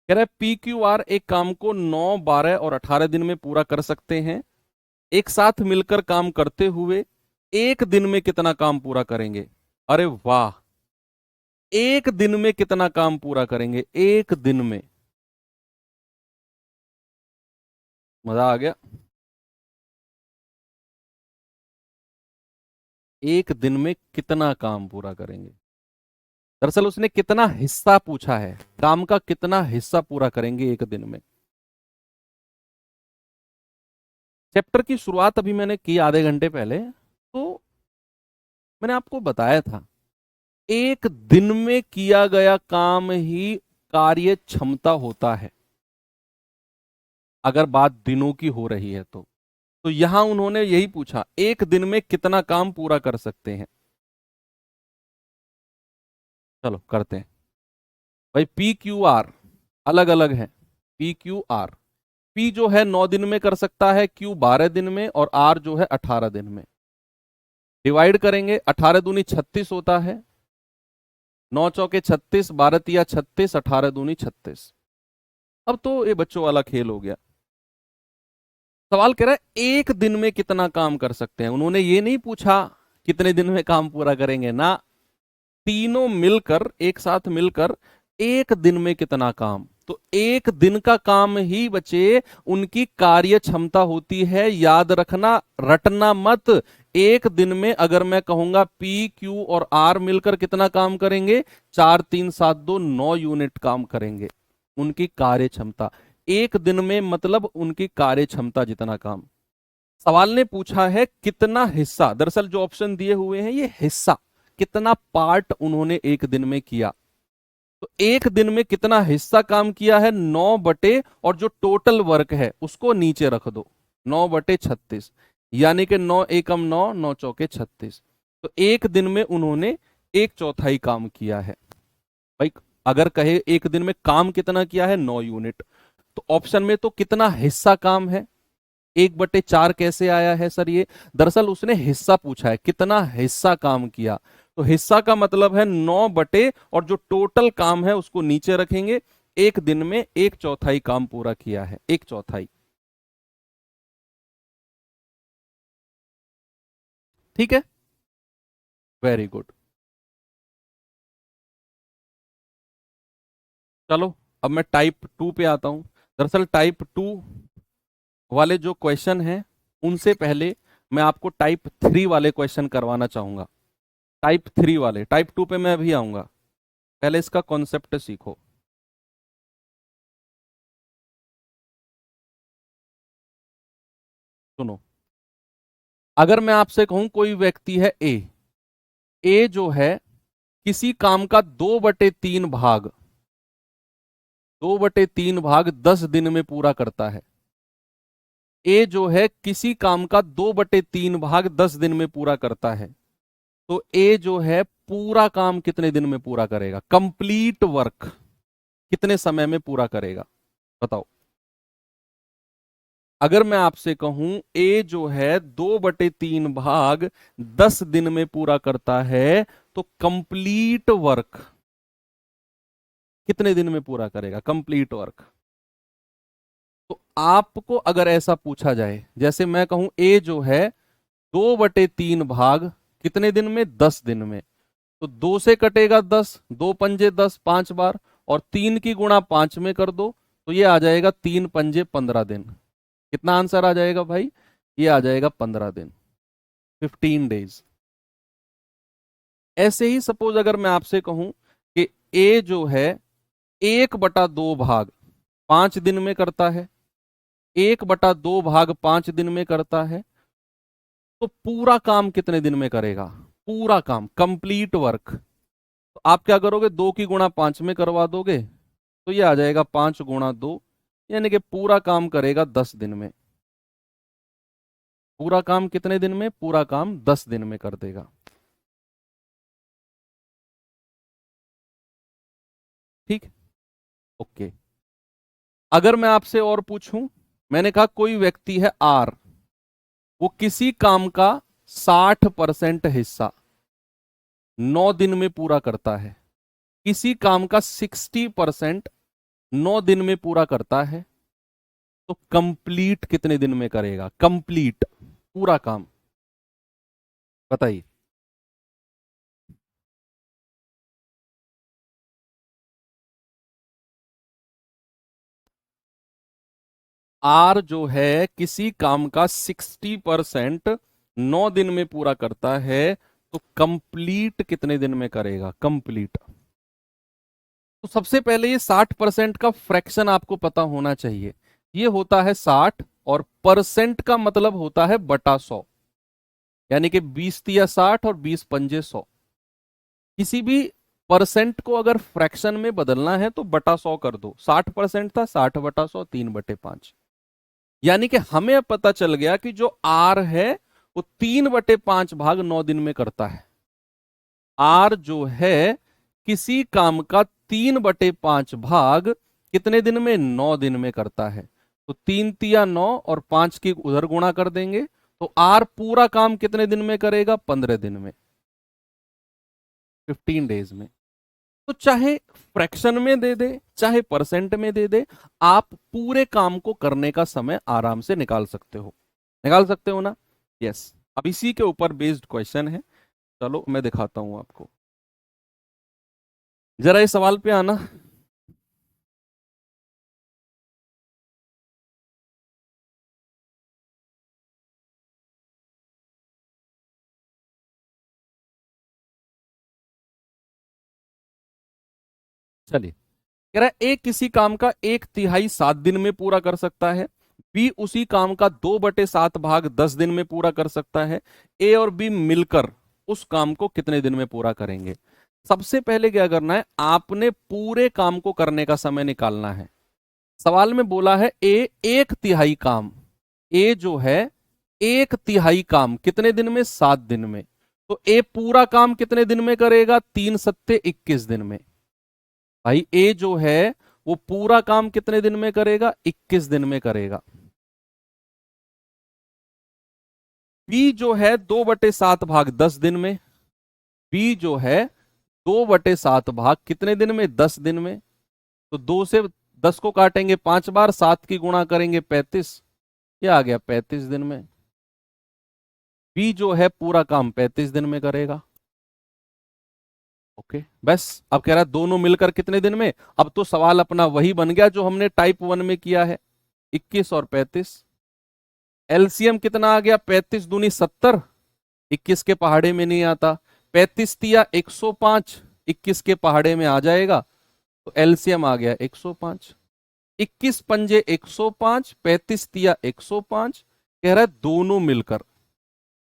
कह रहा है पी क्यू आर एक काम को 9, 12 और 18 दिन में पूरा कर सकते हैं। एक साथ मिलकर काम करते हुए एक दिन में कितना काम पूरा करेंगे? अरे वाह, एक दिन में कितना काम पूरा करेंगे? एक दिन में, मजा आ गया। एक दिन में कितना काम पूरा करेंगे? दरअसल उसने कितना हिस्सा पूछा है, काम का कितना हिस्सा पूरा करेंगे एक दिन में। चैप्टर की शुरुआत अभी मैंने की आधे घंटे पहले, तो मैंने आपको बताया था एक दिन में किया गया काम ही कार्य क्षमता होता है, अगर बात दिनों की हो रही है तो यहां उन्होंने यही पूछा, एक दिन में कितना काम पूरा कर सकते हैं। चलो करते हैं। भाई पी क्यू आर अलग अलग है। पी क्यू आर, पी जो है 9 दिन में कर सकता है, क्यू 12 दिन में, और आर जो है 18 दिन में। डिवाइड करेंगे, 18 दूनी 36 होता है, 9 चौके 36, 12 तिया 36, 18 दूनी 36। अब तो ये बच्चों वाला खेल हो गया। सवाल कह रहा है एक दिन में कितना काम कर सकते हैं। उन्होंने ये नहीं पूछा कितने दिन में काम पूरा करेंगे ना, तीनों मिलकर एक साथ मिलकर एक दिन में कितना काम। तो एक दिन का काम ही बचे उनकी कार्य क्षमता होती है। याद रखना, रटना मत। एक दिन में अगर मैं कहूंगा पी क्यू और आर मिलकर कितना काम करेंगे, 4 3 7 2 9 यूनिट काम करेंगे। उनकी कार्य क्षमता एक दिन में, मतलब उनकी कार्य क्षमता जितना काम। सवाल ने पूछा है कितना हिस्सा, दरअसल जो ऑप्शन दिए हुए हैं ये हिस्सा, कितना पार्ट उन्होंने एक दिन में किया। तो एक दिन में कितना हिस्सा काम किया है, 9 बटे, और जो टोटल वर्क है उसको नीचे रख दो, 9/36, यानी कि 9 एकम 9, 9 चौके 36। तो एक दिन में उन्होंने 1/4 काम किया है। भाई अगर कहे एक दिन में काम कितना किया है, 9 यूनिट, तो ऑप्शन में तो कितना हिस्सा काम है, 1/4 कैसे आया है सर ये? दरअसल उसने हिस्सा पूछा है, कितना हिस्सा काम किया, तो हिस्सा का मतलब है 9 बटे, और जो टोटल काम है उसको नीचे रखेंगे। एक दिन में 1/4 काम पूरा किया है, 1/4। ठीक है, वेरी गुड। चलो अब मैं टाइप 2 पे आता हूं। दरअसल टाइप 2 वाले जो क्वेश्चन हैं उनसे पहले मैं आपको टाइप 3 वाले क्वेश्चन करवाना चाहूंगा। टाइप 3 वाले, टाइप 2 पे मैं अभी आऊंगा, पहले इसका कॉन्सेप्ट सीखो। सुनो, अगर मैं आपसे कहूं कोई व्यक्ति है ए, ए जो है किसी काम का 2/3 भाग, 2/3 भाग 10 दिन में पूरा करता है। ए जो है किसी काम का 2/3 भाग 10 दिन में पूरा करता है, तो ए जो है पूरा काम कितने दिन में पूरा करेगा, कंप्लीट वर्क कितने समय में पूरा करेगा, बताओ। अगर मैं आपसे कहूं ए जो है 2/3 भाग 10 दिन में पूरा करता है, तो कंप्लीट वर्क कितने दिन में पूरा करेगा, कंप्लीट वर्क। तो आपको अगर ऐसा पूछा जाए, जैसे मैं कहूं ए जो है 2/3 भाग कितने दिन में, 10 दिन में, तो 2 से कटेगा 10, 2 पंजे 10, 5 बार, और 3 की गुणा 5 में कर दो, तो ये आ जाएगा 3 पंजे 15 दिन। कितना आंसर आ जाएगा भाई, ये आ जाएगा 15 दिन, 15 डेज। ऐसे ही सपोज अगर मैं आपसे कहूं कि ए जो है 1/2 भाग 5 दिन में करता है, 1/2 भाग 5 दिन में करता है, तो पूरा काम कितने दिन में करेगा, पूरा काम कंप्लीट वर्क। तो आप क्या करोगे, 2 की गुणा 5 में करवा दोगे, तो ये आ जाएगा 5 गुणा 2, यानी कि पूरा काम करेगा 10 दिन में। पूरा काम कितने दिन में, पूरा काम 10 दिन में कर देगा। ठीक, ओके। अगर मैं आपसे और पूछूं, मैंने कहा कोई व्यक्ति है आर, वो किसी काम का 60% हिस्सा 9 दिन में पूरा करता है, किसी काम का 60% 9 दिन में पूरा करता है, तो कंप्लीट कितने दिन में करेगा, कंप्लीट पूरा काम, बताइए। आर जो है किसी काम का 60% 9 दिन में पूरा करता है, तो कंप्लीट कितने दिन में करेगा, कंप्लीट। तो सबसे पहले ये 60% का फ्रैक्शन आपको पता होना चाहिए। ये होता है 60, और परसेंट का मतलब होता है बटा 100, यानी कि 20 × 60 और 20 पंजे 100। किसी भी परसेंट को अगर फ्रैक्शन में बदलना है तो बटा 100 कर दो, 60% था, 60/100, 3/5। यानी कि हमें अब पता चल गया कि जो आर है वो 3/5 भाग 9 दिन में करता है। आर जो है किसी काम का 3/5 भाग कितने दिन में, 9 दिन में करता है। तो 3 × 9 और 5 की उधर गुणा कर देंगे, तो आर पूरा काम कितने दिन में करेगा, 15 दिन में, 15 डेज में। तो चाहे फ्रैक्शन में दे दे, चाहे परसेंट में दे दे, आप पूरे काम को करने का समय आराम से निकाल सकते हो, निकाल सकते हो ना। यस, अब इसी के ऊपर बेस्ड क्वेश्चन है, चलो मैं दिखाता हूं आपको। जरा इस सवाल पे आना। चलिए, कह रहा है ए किसी काम का 1/3 7 दिन में पूरा कर सकता है, बी उसी काम का 2/7 भाग 10 दिन में पूरा कर सकता है, ए और बी मिलकर उस काम को कितने दिन में पूरा करेंगे। सबसे पहले क्या करना है, आपने पूरे काम को करने का समय निकालना है। सवाल में बोला है ए 1/3 काम, ए जो है 1/3 काम कितने दिन में, 7 दिन में, तो ए पूरा काम कितने दिन में करेगा, 3 × 7 = 21 दिन में। भाई ए जो है वो पूरा काम कितने दिन में करेगा? 21 दिन में करेगा। बी जो है 2/7 भाग 10 दिन में। बी जो है 2/7 भाग कितने दिन में? 10 दिन में। तो 2 से 10 को काटेंगे 5 बार, 7 की गुणा करेंगे 35, ये आ गया 35 दिन में। बी जो है पूरा काम 35 दिन में करेगा। ओके बस। अब कह रहा है दोनों मिलकर कितने दिन में। अब तो सवाल अपना वही बन गया जो हमने टाइप 1 में किया है, 21 और 35। एलसीएम कितना आ गया? 35 दूनी 70, 21 के पहाड़े में नहीं आता। 35 तिया 105, 21 के पहाड़े में आ जाएगा, तो एलसीएम आ गया 105। 21 पंजे 105, 35 तिया 105। कह रहा है दोनों मिलकर,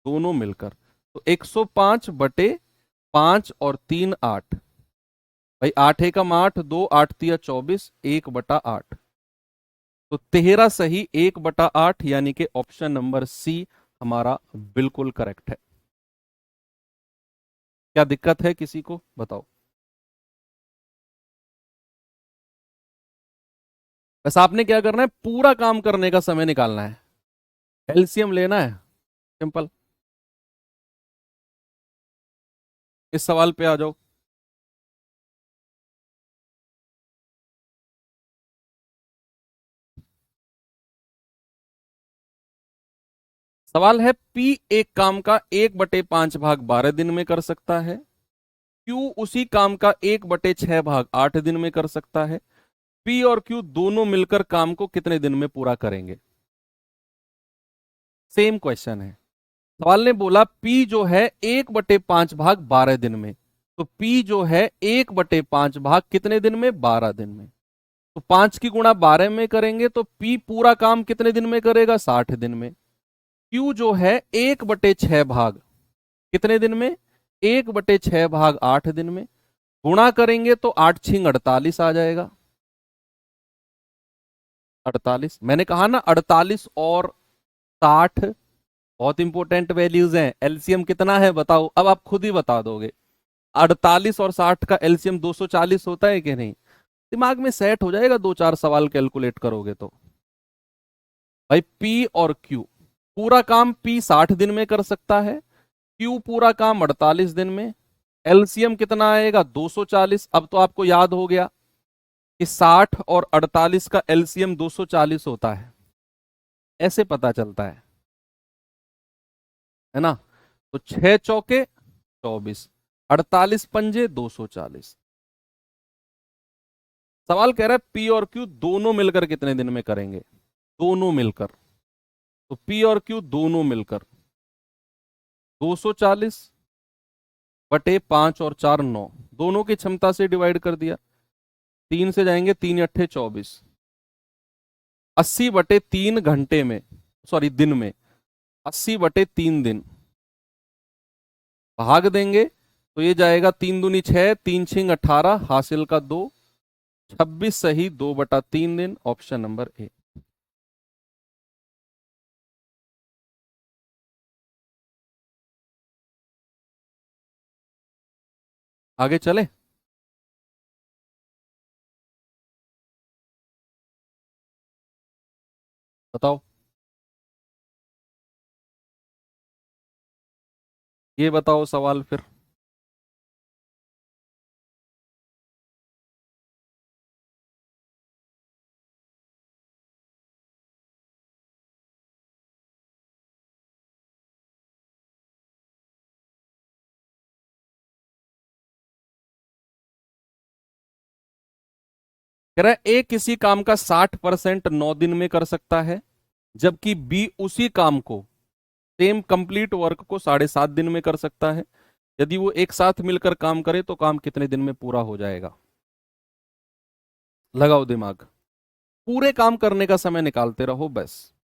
दोनों मिलकर, तो 105/5 और 3 8। भाई 8 एकम 8, 2 8 तिया 24, 1/8। तो 13 सही 1/8, यानी कि ऑप्शन नंबर सी हमारा बिल्कुल करेक्ट है। क्या दिक्कत है किसी को बताओ? बस आपने क्या करना है, पूरा काम करने का समय निकालना है, एलसीएम लेना है, सिंपल। इस सवाल पे आ जाओ। सवाल है पी एक काम का 1/5 भाग 12 दिन में कर सकता है। क्यू उसी काम का 1/6 भाग 8 दिन में कर सकता है। पी और क्यू दोनों मिलकर काम को कितने दिन में पूरा करेंगे? सेम क्वेश्चन है। सवाल ने बोला पी जो है 1/5 भाग 12 दिन में, तो पी जो है 1/5 भाग कितने दिन में? 12 दिन में। तो 5 की गुणा 12 में करेंगे तो पी पूरा काम कितने दिन में करेगा? 60 दिन में। क्यू जो है 1/6 भाग कितने दिन में? 1/6 भाग 8 दिन में। गुणा करेंगे तो 8 छिंग 48 आ जाएगा। 48, मैंने कहा ना 48 और 60 बहुत इंपॉर्टेंट वैल्यूज हैं। एलसीएम कितना है बताओ, अब आप खुद ही बता दोगे। 48 और 60 का एलसीएम 240 होता है कि नहीं? दिमाग में सेट हो जाएगा, 2 4 सवाल कैलकुलेट करोगे तो। भाई पी और क्यू, पूरा काम पी 60 दिन में कर सकता है, क्यू पूरा काम 48 दिन में। एलसीएम कितना आएगा? 240। अब तो आपको याद हो गया कि 60 और 48 का एलसीएम 240 होता है, ऐसे पता चलता है ना? तो 6 चौके 24, 48 पंजे 240। सवाल कह रहा है पी और क्यू दोनों मिलकर कितने दिन में करेंगे? दोनों मिलकर, तो पी और क्यू दोनों मिलकर 240/5 और 4 9, दोनों की क्षमता से डिवाइड कर दिया। 3 से जाएंगे, 3 × 8 = 24। 80/3 घंटे में, सॉरी दिन में, 80/3 दिन भाग देंगे तो ये जाएगा 3 दूनी 6, 3 छिंग 18, हासिल का 2, 26 सही 2/3 दिन, ऑप्शन नंबर ए। आगे चले। बताओ, ये बताओ सवाल फिर। कह रहा है ए किसी काम का 60% 9 दिन में कर सकता है, जबकि बी उसी काम को, सेम कंप्लीट वर्क को 7.5 दिन में कर सकता है। यदि वो एक साथ मिलकर काम करे तो काम कितने दिन में पूरा हो जाएगा? लगाओ दिमाग, पूरे काम करने का समय निकालते रहो बस।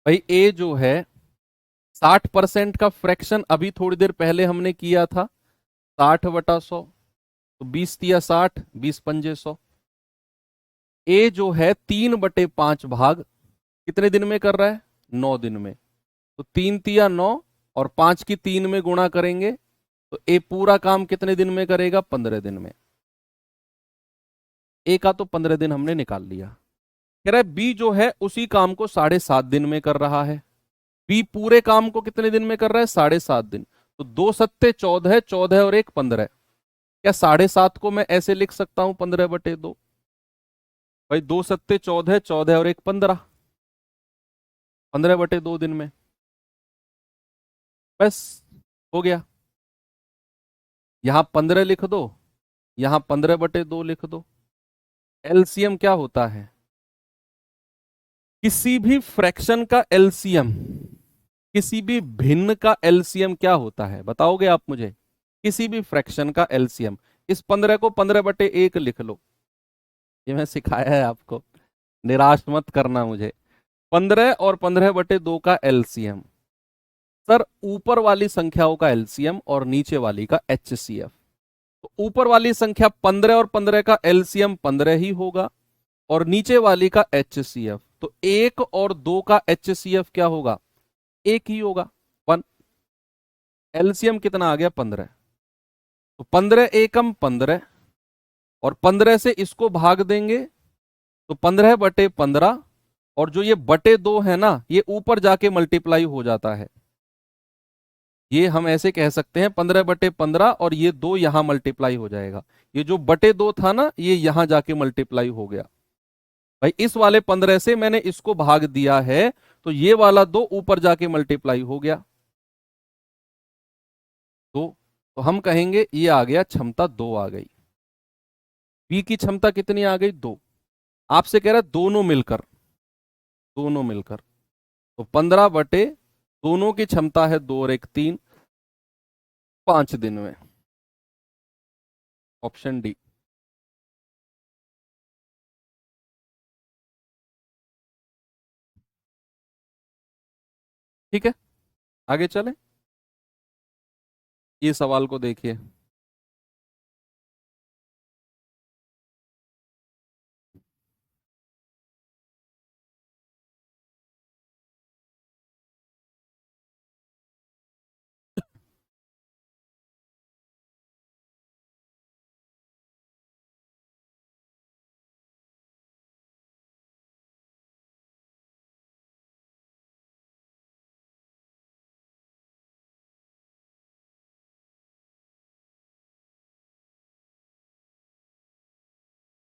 भाई ए जो है 60% का फ्रैक्शन अभी थोड़ी देर पहले हमने किया था, 60/100, तो 20×60, 20×5 100। ए जो है 3/5 भाग कितने दिन में कर रहा है? 9 दिन में। तो 3×9 और 5 की 3 में गुणा करेंगे तो ए पूरा काम कितने दिन में करेगा? 15 दिन में। ए का तो 15 दिन हमने निकाल लिया। कह रहा है बी जो है उसी काम को 7.5 दिन में कर रहा है। बी पूरे काम को कितने दिन में कर रहा है? 7.5 दिन। तो 2×7 = 14, 14 और 1 15। क्या 7.5 को मैं ऐसे लिख सकता हूं 15/2? भाई 2×7 = 14, 14 और 1 15, 15/2 दिन में। बस हो गया। यहां 15 लिख दो, यहां 15/2 लिख दो। एलसीएम क्या होता है? किसी भी फ्रैक्शन का एलसीएम, किसी भी भिन्न का एलसीएम क्या होता है बताओगे आप मुझे? किसी भी फ्रैक्शन का एलसीएम। इस 15 को 15/1 लिख लो, ये मैं सिखाया है आपको, निराश मत करना मुझे। 15 और 15/2 का एलसीएम। सर ऊपर वाली संख्याओं का एलसीएम और नीचे वाली का एचसीएफ। तो ऊपर वाली संख्या 15 और 15 का एलसीएम 15 ही होगा, और नीचे वाली का एचसीएफ तो 1 और 2 का एचसीएफ क्या होगा? 1 ही होगा, 1। एलसीएम कितना आ गया? 15। तो 15 एकम 15, और 15 से इसको भाग देंगे तो 15/15, और जो ये बटे 2 है ना, ये ऊपर जाके मल्टीप्लाई हो जाता है। ये हम ऐसे कह सकते हैं 15/15, और ये 2 यहां मल्टीप्लाई हो जाएगा। ये जो बटे 2 था ना, ये यहां जाके मल्टीप्लाई हो गया। भाई इस वाले 15 से मैंने इसको भाग दिया है, तो ये वाला 2 ऊपर जाके मल्टीप्लाई हो गया। तो हम कहेंगे ये आ गया, क्षमता 2 आ गई। बी की क्षमता कितनी आ गई? 2। आपसे कह रहा है दोनों मिलकर, दोनों मिलकर। तो 15 दोनों की क्षमता है 2 और 1 3, 5 दिन में। Option D. ठीक है, आगे चले। ये सवाल को देखिए।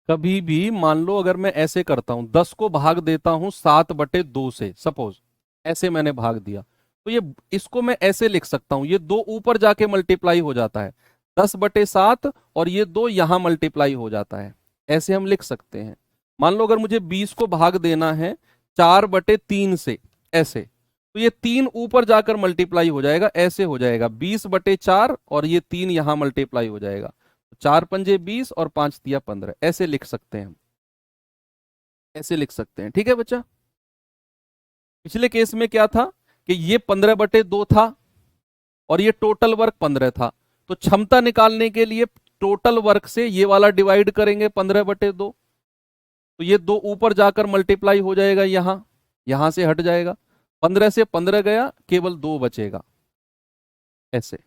कभी भी मान लो अगर मैं ऐसे करता हूं, 10 को भाग देता हूं 7/2 से, सपोज ऐसे मैंने भाग दिया, तो ये इसको मैं ऐसे लिख सकता हूं, ये 2 ऊपर जाके मल्टीप्लाई हो जाता है, 10/7, और ये 2 यहां मल्टीप्लाई हो जाता है। ऐसे हम लिख सकते हैं। मान लो अगर मुझे 20 को भाग देना है 4/3 से, ऐसे, तो ये 3 ऊपर जाकर मल्टीप्लाई हो जाएगा, ऐसे हो जाएगा 20/4, और ये 3 यहां मल्टीप्लाई हो जाएगा। 4×5 = 20 और 5×3 = 15, ऐसे लिख सकते हैं हम, ऐसे लिख सकते हैं। ठीक है बच्चा। पिछले केस में क्या था कि ये 15/2 था, और ये टोटल वर्क 15 था। तो क्षमता निकालने के लिए टोटल वर्क से ये वाला डिवाइड करेंगे 15/2, तो ये 2 ऊपर जाकर मल्टीप्लाई हो जाएगा, यहां यहां से हट जाएगा, 15 से 15 गया, केवल 2 बचेगा, ऐसे।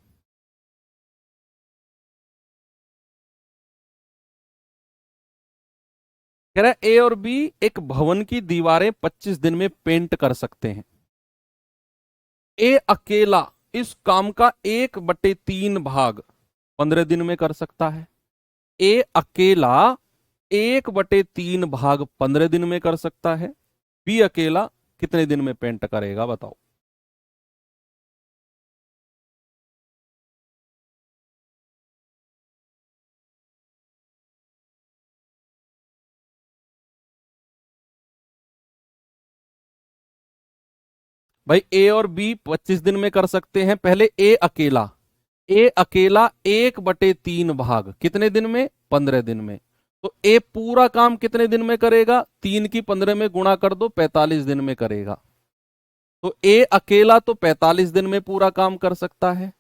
कह रहा है ए और बी एक भवन की दीवारें 25 दिन में पेंट कर सकते हैं। ए अकेला इस काम का 1/3 भाग 15 दिन में कर सकता है। ए अकेला 1/3 भाग 15 दिन में कर सकता है। बी अकेला कितने दिन में पेंट करेगा बताओ? भाई ए और बी 25 दिन में कर सकते हैं। पहले ए अकेला 1/3 भाग कितने दिन में? 15 दिन में। तो ए पूरा काम कितने दिन में करेगा? 3 की 15 में गुणा कर दो, 45 दिन में करेगा। तो ए अकेला तो 45 दिन में पूरा काम कर सकता है,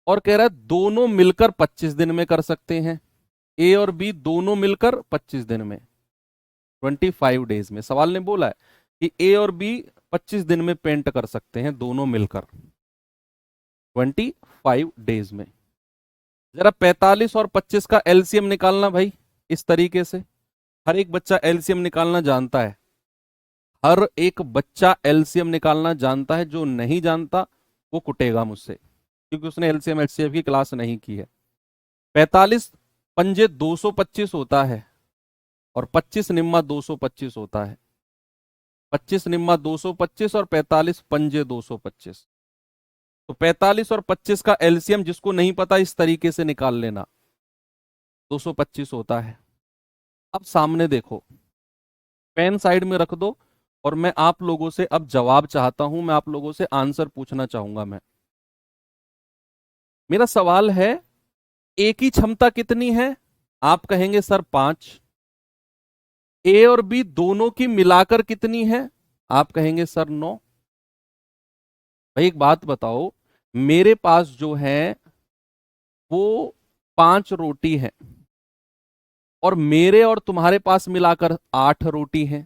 और कह रहा है दोनों मिलकर 25 दिन में कर सकते हैं। ए और बी दोनों मिलकर 25 दिन में, 25 डेज में। सवाल ने बोला है कि ए और बी 25 दिन में पेंट कर सकते हैं दोनों मिलकर, 25 डेज में। जरा 45 और 25 का एलसीएम निकालना भाई, इस तरीके से। हर एक बच्चा एलसीएम निकालना जानता है, हर एक बच्चा एलसीएम निकालना जानता है। जो नहीं जानता वो कुटेगा मुझसे, क्योंकि उसने एलसीएम एचसीएफ की क्लास नहीं की है। 45 पंजे 225 होता है, और 25 निम्मा 225 होता है। 25 निम्मा 225 और 45 पंजे 225। तो 45 और 25 का एलसीएम जिसको नहीं पता इस तरीके से निकाल लेना, 225 होता है। अब सामने देखो, पेन साइड में रख दो, और मैं आप लोगों से अब जवाब चाहता हूं, मैं आप लोगों से आंसर पूछना चाहूंगा। मेरा सवाल है, ए की क्षमता कितनी है? आप कहेंगे सर 5। ए और बी दोनों की मिलाकर कितनी है? आप कहेंगे सर 9। भाई एक बात बताओ, मेरे पास जो है वो 5 रोटी है, और मेरे और तुम्हारे पास मिलाकर 8 रोटी है।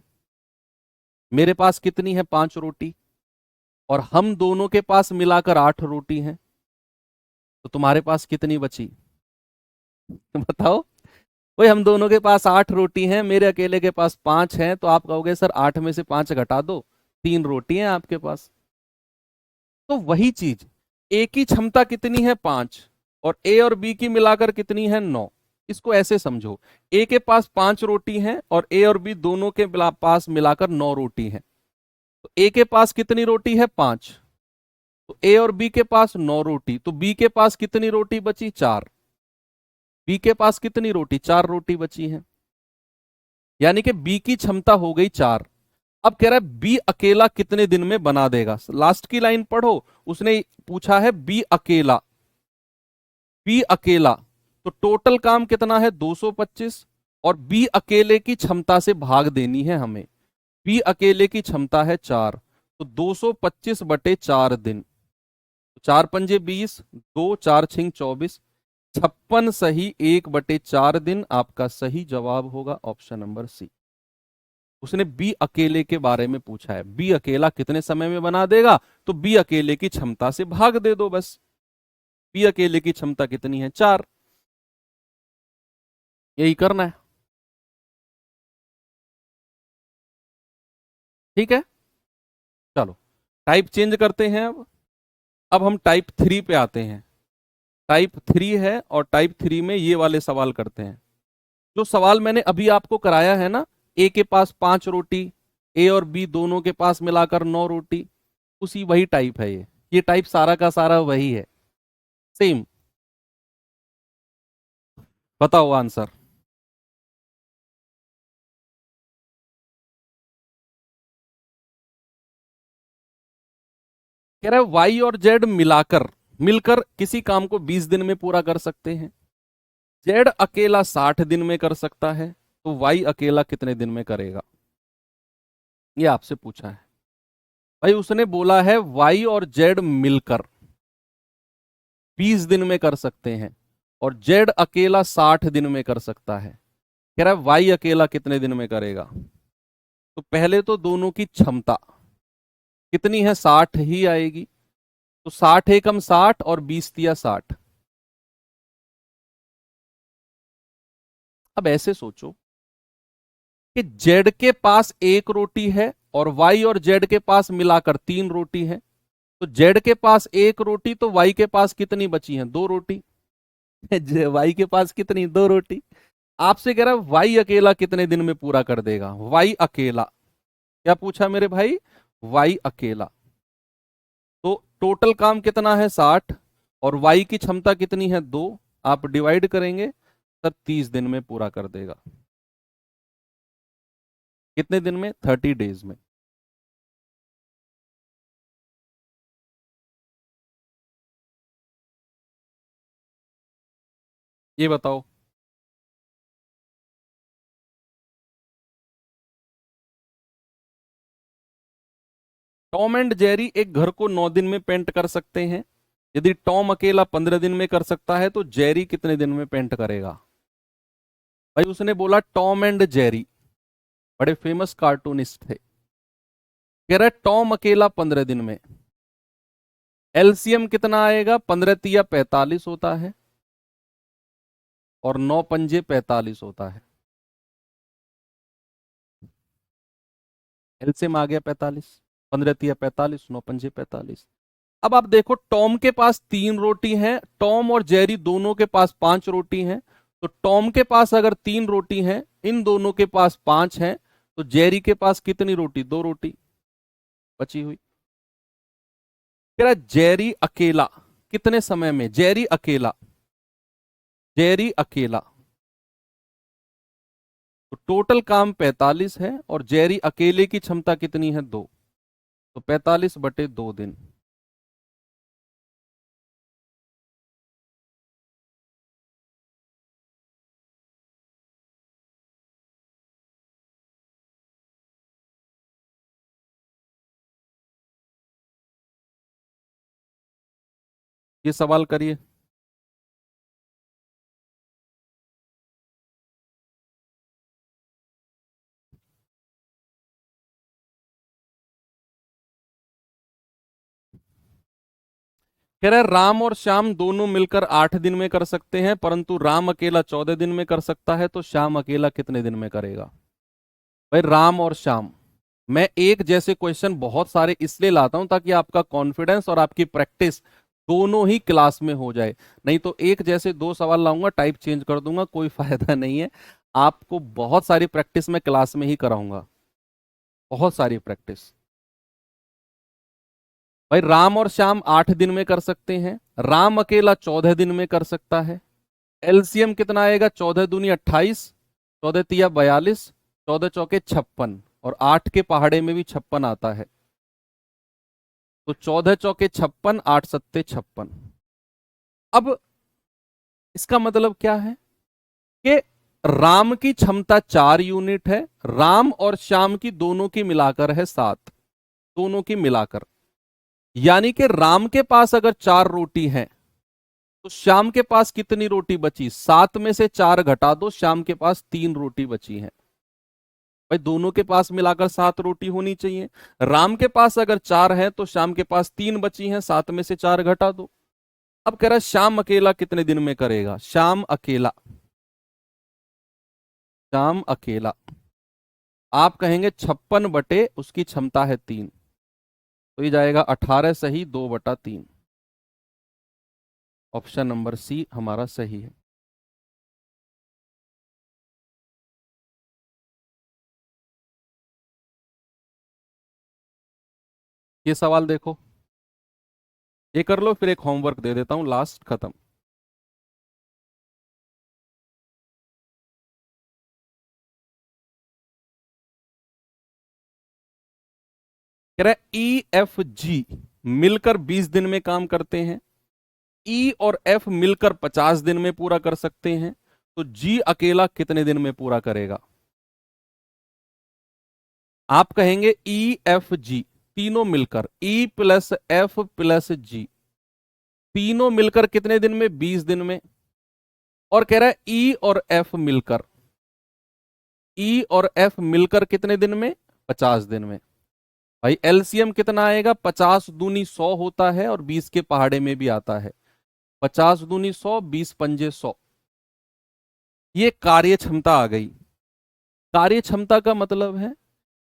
मेरे पास कितनी है? 5 रोटी, और हम दोनों के पास मिलाकर 8 रोटी है। तो तुम्हारे पास कितनी बची? बताओ। भाई हम दोनों के पास 8 रोटी हैं, मेरे अकेले के पास 5 हैं, तो आप कहोगे सर 8 में से 5 घटा दो, 3 रोटी हैं आपके पास। तो वही चीज, ए की क्षमता कितनी है? 5, और ए और बी की मिलाकर कितनी है? 9। इसको ऐसे समझो, ए के पास 5 रोटी हैं, और ए और बी दोनों के पास मिलाकर 9 रोटी हैं। तो ए के पास कितनी रोटी है? 5। तो ए और बी के पास 9 रोटी, तो बी के पास कितनी रोटी बची? 4। बी के पास कितनी रोटी? 4 रोटी बची है, यानी कि बी की क्षमता हो गई 4। अब कह रहा है बी अकेला कितने दिन में बना देगा? लास्ट की लाइन पढ़ो, उसने पूछा है बी अकेला। बी अकेला, तो टोटल काम कितना है? 225, और बी अकेले की क्षमता से भाग देनी है हमें। बी अकेले की क्षमता है 4, तो 225 बटे 4 दिन। 4 पंजे 20, 2 4 छिंग 24, 56 सही 1/4 दिन। आपका सही जवाब होगा ऑप्शन नंबर सी। उसने बी अकेले के बारे में पूछा है, बी अकेला कितने समय में बना देगा, तो बी अकेले की क्षमता से भाग दे दो बस। बी अकेले की क्षमता कितनी है? 4। यही करना है, ठीक है। चलो टाइप चेंज करते हैं अब हम टाइप 3 पे आते हैं। टाइप 3 है, और टाइप 3 में ये वाले सवाल करते हैं। जो सवाल मैंने अभी आपको कराया है ना, ए के पास 5 रोटी, ए और बी दोनों के पास मिलाकर 9 रोटी, उसी वही टाइप है ये टाइप सारा का सारा वही है, सेम। बताओ आंसर। कह रहा है वाई और जेड मिलाकर मिलकर किसी काम को 20 दिन में पूरा कर सकते हैं। जेड अकेला 60 दिन में कर सकता है, तो वाई अकेला कितने दिन में करेगा? ये आपसे पूछा है भाई। उसने बोला है वाई और जेड मिलकर 20 दिन में कर सकते हैं, और जेड अकेला 60 दिन में कर सकता है। कह रहा है वाई अकेला कितने दिन में करेगा? तो पहले तो दोनों की क्षमता कितनी है? 60 ही आएगी। तो 60 एकम 60, और 20 तिया 60। अब ऐसे सोचो कि जेड के पास 1 रोटी है, और वाई और जेड के पास मिलाकर 3 रोटी है। तो जेड के पास 1 रोटी, तो वाई के पास कितनी बची है? 2 रोटी। वाई के पास कितनी? 2 रोटी। आपसे कह रहा है वाई अकेला कितने दिन में पूरा कर देगा? वाई अकेला, क्या पूछा मेरे भाई? वाई अकेला। तो टोटल काम कितना है? 60, और वाई की क्षमता कितनी है? 2। आप डिवाइड करेंगे, तब 30 दिन में पूरा कर देगा। कितने दिन में? 30 डेज में। ये बताओ। टॉम एंड जेरी एक घर को 9 दिन में पेंट कर सकते हैं। यदि टॉम अकेला 15 दिन में कर सकता है तो जेरी कितने दिन में पेंट करेगा? भाई उसने बोला टॉम एंड जेरी, बड़े फेमस कार्टूनिस्ट थे। कह रहा है टॉम अकेला 15 दिन में। एलसीएम कितना आएगा? 15 तिया 45 होता है और 9 पंजे 45 होता है। एलसीएम आ गया 45, 15 तिया 45, 9 पंजे 45। अब आप देखो टॉम के पास 3 रोटी हैं, टॉम और जेरी दोनों के पास 5 रोटी हैं। तो टॉम के पास अगर 3 रोटी हैं, इन दोनों के पास 5 हैं, तो जेरी के पास कितनी रोटी? 2 रोटी बची हुई। कह रहा जेरी अकेला कितने समय में? जेरी अकेला, जेरी अकेला, तो टोटल काम 45 है और जेरी अकेले की क्षमता कितनी है? 2। तो 45/2 दिन। ये सवाल करिए। कह रहा है राम और श्याम दोनों मिलकर 8 दिन में कर सकते हैं, परंतु राम अकेला 14 दिन में कर सकता है, तो श्याम अकेला कितने दिन में करेगा? भाई राम और श्याम, मैं एक जैसे क्वेश्चन बहुत सारे इसलिए लाता हूं ताकि आपका कॉन्फिडेंस और आपकी प्रैक्टिस दोनों ही क्लास में हो जाए। नहीं तो एक जैसे 2 सवाल लाऊंगा, टाइप चेंज कर दूंगा, कोई फायदा नहीं है। आपको बहुत सारी प्रैक्टिस मैं क्लास में ही कराऊंगा, बहुत सारी प्रैक्टिस। भाई राम और श्याम 8 दिन में कर सकते हैं, राम अकेला 14 दिन में कर सकता है। एलसीएम कितना आएगा? 14 दूनी 28, 14 तिया 42, 14 चौके 56, और 8 के पहाड़े में भी 56 आता है। तो 14 चौके 56, 8 सत्ते 56। अब इसका मतलब क्या है कि राम की क्षमता 4 यूनिट है, राम और श्याम की दोनों की मिलाकर है 7, दोनों की मिलाकर। यानी कि राम के पास अगर 4 रोटी है तो श्याम के पास कितनी रोटी बची? 7 में से 4 घटा दो, श्याम के पास 3 रोटी बची है। भाई दोनों के पास मिलाकर 7 रोटी होनी चाहिए। राम के पास अगर 4 है तो श्याम के पास 3 बची हैं, 7 में से 4 घटा दो। अब कह रहा है श्याम अकेला कितने दिन में करेगा? श्याम अकेला, श्याम अकेला, आप कहेंगे 56 बटे उसकी क्षमता है 3, तो ये जाएगा 18 सही, 2/3। ऑप्शन नंबर सी हमारा सही है। ये सवाल देखो, ये कर लो, फिर एक होमवर्क दे देता हूं, लास्ट खत्म। कह रहा है ई एफ जी मिलकर 20 दिन में काम करते हैं, ई और एफ मिलकर 50 दिन में पूरा कर सकते हैं, तो जी अकेला कितने दिन में पूरा करेगा? आप कहेंगे ई एफ जी तीनों मिलकर, ई प्लस एफ प्लस जी, तीनों मिलकर कितने दिन में? 20 दिन में। और कह रहा है ई और एफ मिलकर, ई और एफ मिलकर कितने दिन में? 50 दिन में। भाई एलसीएम कितना आएगा? 50 दूनी 100 होता है और 20 के पहाड़े में भी आता है। 50 दूनी 100, 20 पंजे 100। ये कार्य क्षमता आ गई। कार्य क्षमता का मतलब है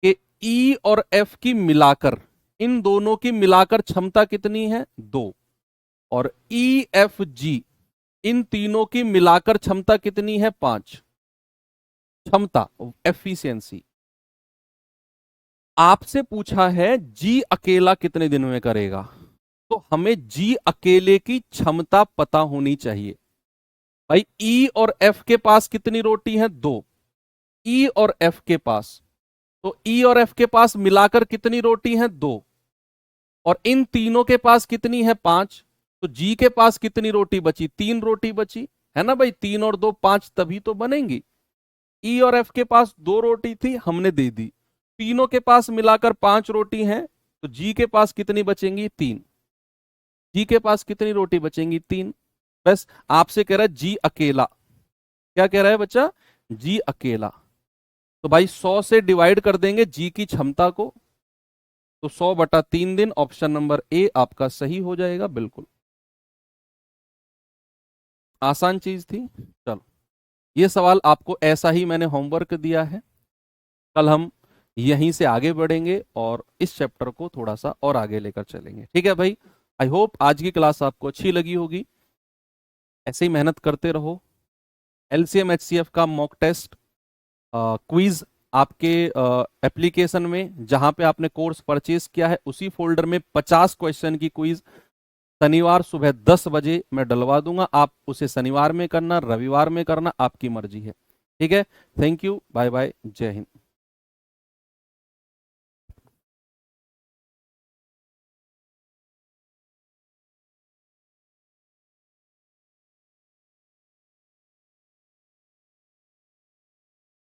कि ई और एफ की मिलाकर, इन दोनों की मिलाकर क्षमता कितनी है? 2। और ई एफ जी इन तीनों की मिलाकर क्षमता कितनी है? 5। क्षमता, एफिशिएंसी। आपसे पूछा है जी अकेला कितने दिन में करेगा, तो हमें जी अकेले की क्षमता पता होनी चाहिए। भाई ई और एफ के पास कितनी रोटी है? 2। ई और एफ के पास, तो ई और एफ के पास मिलाकर कितनी रोटी है? 2। और इन तीनों के पास कितनी है? 5। तो जी के पास कितनी रोटी बची? 3 रोटी बची है ना भाई, 3 और 2 5 तभी तो बनेंगी। ई और एफ के पास 2 रोटी थी, हमने दे दी। तीनों के पास मिलाकर 5 रोटी हैं, तो जी के पास कितनी बचेंगी? 3। जी के पास कितनी रोटी बचेंगी? 3। बस आपसे कह रहा है जी अकेला। क्या कह रहा है बच्चा? जी अकेला। तो भाई 100 से डिवाइड कर देंगे जी की क्षमता को, तो 100/3 दिन। ऑप्शन नंबर ए आपका सही हो जाएगा। बिल्कुल आसान चीज थी। चलो, ये सवाल आपको ऐसा ही मैंने होमवर्क दिया है। कल हम यहीं से आगे बढ़ेंगे और इस चैप्टर को थोड़ा सा और आगे लेकर चलेंगे। ठीक है भाई? आई होप आज की क्लास आपको अच्छी लगी होगी। ऐसे ही मेहनत करते रहो। एलसीएम एचसीएफ का मॉक टेस्ट क्विज आपके एप्लीकेशन में, जहां पे आपने कोर्स परचेज किया है उसी फोल्डर में 50 क्वेश्चन की क्विज शनिवार सुबह 10 बजे मैं डलवा दूंगा। आप उसे शनिवार में करना, रविवार में करना, आपकी मर्जी है। ठीक है? थैंक यू, बाय बाय, जय हिंद।